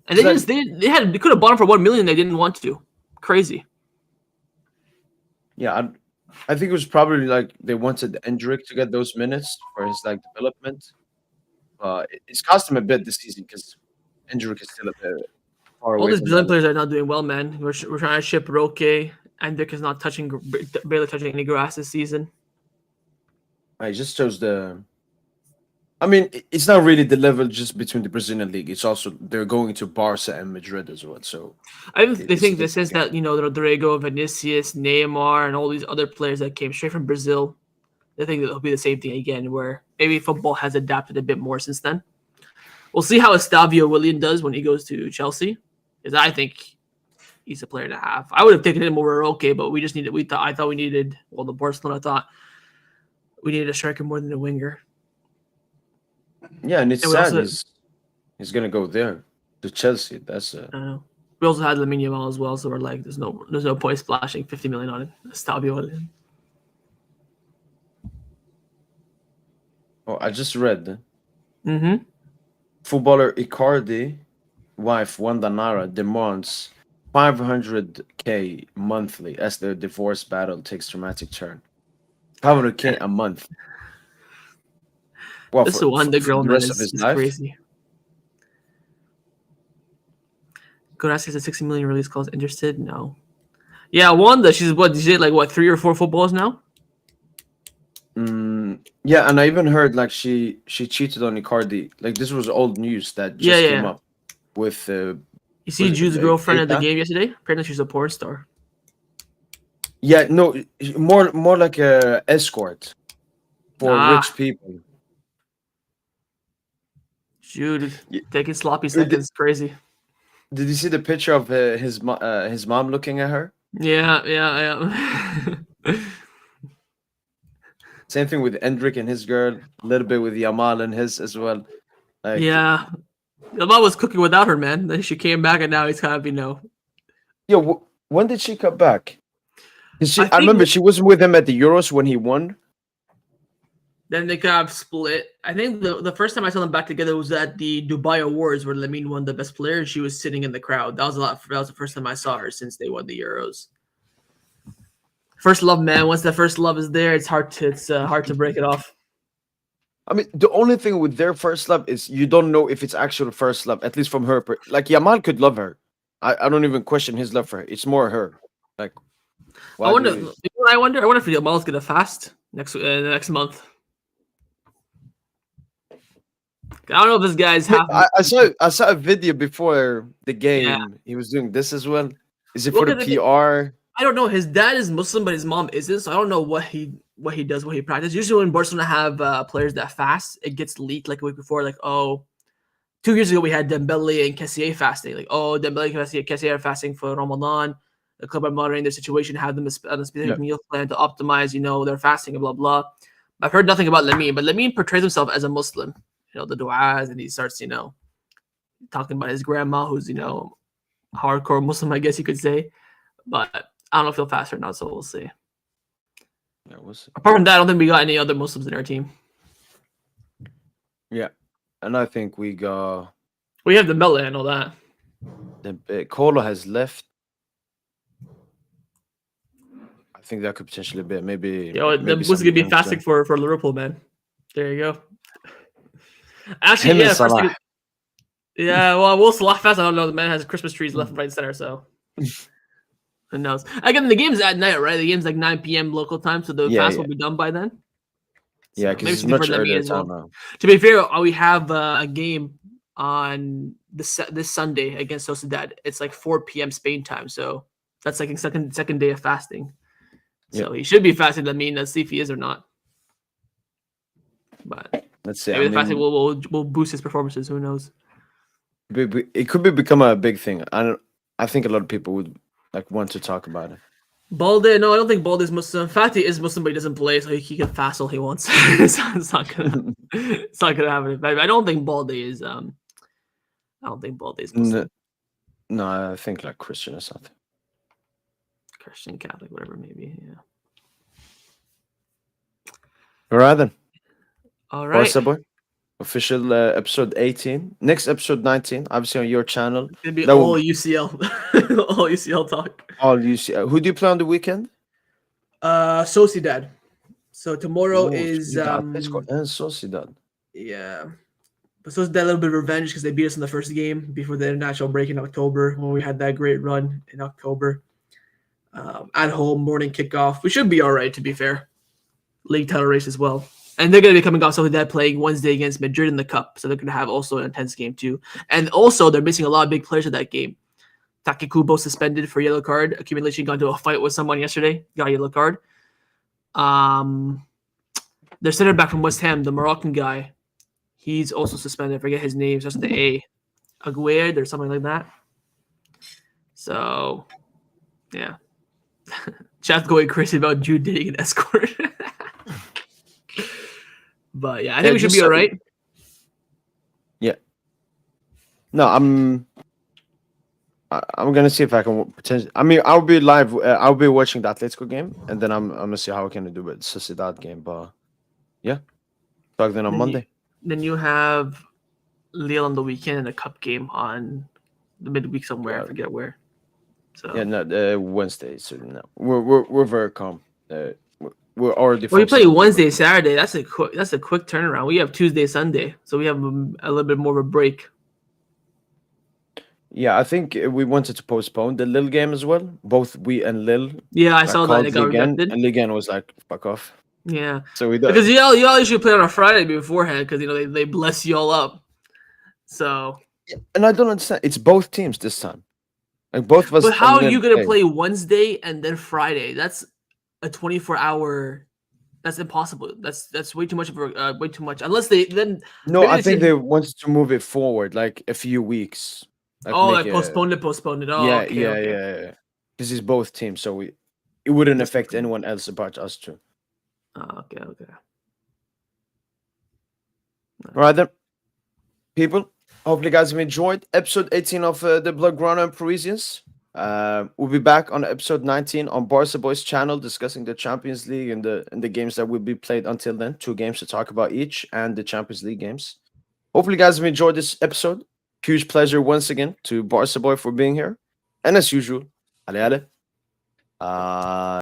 And It's like, they could have bought him for 1 million. They didn't want to. Crazy. yeah, I think it was probably like they wanted Endrick to get those minutes for his like development. It's cost him a bit this season because Endrick is still a bit far All away these from Brazilian that. players are not doing well, man. We're trying to ship Roque. Endrick is not barely touching any grass this season. I just chose the. I mean, it's not really the level just between the Brazilian league. It's also they're going to Barca and Madrid as well. So They it's a think the different sense game. that Rodrigo, Vinicius, Neymar, and all these other players that came straight from Brazil, they think that it'll be the same thing again, where maybe football has adapted a bit more since then. We'll see how Estavio Willian does when he goes to Chelsea, because I think he's a player to have. I would have taken him over Roque, but we just needed. I thought we needed. Well, the Barcelona thought we needed a striker more than a winger, Yeah, and it's and we sad also he's gonna go there to Chelsea. That's uh, we also had Lamine Yamal as well. So we're like, there's no point splashing 50 million on it. Estavio Willian. oh, I just read Mm-hmm. footballer Icardi wife Wanda Nara demands 500K monthly as their divorce battle takes dramatic turn. 500K a month. Well, This for, one, the for girl the man rest of is his is life. crazy. Goraski has a 60 million release calls. Interested? No. Yeah, Wanda. She's what? She did like what 3 or 4 footballs now. Yeah, and I even heard like she cheated on Icardi. Like this was old news that Yeah, just yeah, came yeah. up with You see was it Jude's girlfriend at the Keita? game yesterday. Apparently, she's a porn star. Yeah, no, more like a escort for Ah, rich people. Jude Y- taking sloppy Did, seconds. Crazy. did you see the picture of his mom looking at her? Yeah, yeah, yeah. Same thing with Endrick and his girl. A little bit with Yamal and his as well. Like, Yeah. The mom was cooking without her, man. Then she came back, and now he's kind of, yo, when did she come back? 'Cause I I think remember she wasn't with him at the Euros when he won. then they kind of split. I think the first time I saw them back together was at the Dubai Awards where Lamine won the best player and she was sitting in the crowd. That was the first time I saw her since they won the Euros. First love, man. Once that first love is there, it's hard to break it off. I mean, the only thing with their first love is you don't know if it's actual first love, at least from her. Like, Yamal could love her. I don't even question his love for her. It's more her. Like, I why do wonder. you? You know what I wonder. I wonder if Jamal's gonna fast next month. I don't know if this guy's half. I saw a video before the Yeah. game. He was doing this as well. Is it Well, for the 'cause PR? I don't know. His dad is Muslim, but his mom isn't. So I don't know what he does, what he practices. Usually, when Barcelona have players that fast, it gets leaked like a week before. Like, oh, 2 years ago we had Dembele and Kessié fasting. Like, oh, Dembele and Kessié are fasting for Ramadan. The club are monitoring their situation, have them on a Yeah, specific meal plan to optimize, their fasting and blah blah. I've heard nothing about Lamine, but Lamine portrays himself as a Muslim. The du'as, and he starts, talking about his grandma, who's hardcore Muslim, I guess you could say. But I don't know if he'll fast or not, so we'll see. yeah, we'll see. Apart from that, I don't think we got any other Muslims in our team. Yeah, and I think we got We have the Dembele and all that. the Kolo has left. I think that could potentially be maybe The maybe Muslims some gonna be youngster. fasting for Liverpool, man. There you go. Actually, Him and yeah, first Salah. thing, yeah. Well, Will Salah fast. I don't know. The man has Christmas trees left, right, and center. So who knows? Again, the game's at night, right? The game's like 9 p.m. local time, so the Yeah, fast yeah, will be done by then. yeah. So Because maybe it's something for much Lemmy earlier as time well. now. To be fair, we have a game on this Sunday against Sociedad. It's like 4 p.m. Spain time, so that's like a second day of fasting. Yeah, So he should be fasting. Let's see if he is or not. But let's see. I maybe the fasting mean, will boost his performances. Who knows? it could be become a big thing. I think a lot of people would like want to talk about it. Balde, no, I don't think Balde is Muslim. In fact, he is Muslim, but he doesn't play, so he can fast all he wants. It's not gonna happen. I don't think Balde is. I don't think Balde is no, Muslim, no, I think like Christian or something. Christian, Catholic, whatever, maybe. Yeah. All right then, All right. Barca boy. Official episode 18. Next episode 19. Obviously on your channel. It's gonna be That all will UCL, all UCL talk. all you see. Who do you play on the weekend? Sociedad. So tomorrow Oh, so is you got Atletico and Sociedad. yeah. But Sociedad a little bit of revenge because they beat us in the first game before the international break in October when we had that great run in October. At home, morning kickoff. We should be all right, to be fair. League title race as well. And they're going to be coming off Sociedad playing Wednesday against Madrid in the Cup. So they're going to have also an intense game too. And also, they're missing a lot of big players at that game. Takekubo suspended for yellow card. Accumulation got into a fight with someone yesterday. Got a yellow card. Their center back from West Ham, the Moroccan guy, he's also suspended. I forget his name. It's just the A. Aguerd or something like that. So, yeah. Chat's going crazy about Jude dating an escort. But yeah, I think we should be all right. Yeah. No, I'm gonna see if I can potentially. I mean, I'll be live. I'll be watching the Atletico game, and then I'm gonna see how I can do with Sociedad game. But yeah, talk then on Monday. Then you have Lille on the weekend and a cup game on the midweek somewhere. Yeah. I forget where. So Yeah, no, Wednesday. So no, we're very calm. We're already. well, you play focusing on Wednesday, Saturday. That's a quick turnaround. We have Tuesday, Sunday, so we have a little bit more of a break. Yeah, I think we wanted to postpone the Lille game as well. Both we and Lille. Yeah, I like, saw that called it got Ligue 1, rejected. and Ligue 1 was like, "Fuck off." Yeah, So we because did. y'all usually play on a Friday beforehand because they bless you all up. So, And I don't understand. It's both teams this time. Like both of us. but how are and you Lille gonna play Wednesday and then Friday? That's a 24-hour. That's impossible. That's way too much of way too much. Unless they then No, maybe I they think say, they wanted to move it forward, like a few weeks. Like oh, make like it. postponed it. Oh, Yeah, okay, yeah, okay. yeah, yeah. because he's both teams, so it wouldn't That's affect different. anyone else about us too. Okay, okay. All right then, people. Hopefully, guys have enjoyed episode 18 of the Blaugrana and Parisiens. We'll be back on episode 19 on Barca Boys channel discussing the Champions League and the games that will be played until then. 2 games to talk about each and the Champions League games. Hopefully, guys have enjoyed this episode. Huge pleasure once again to Barca Boy for being here. And as usual, ale ale.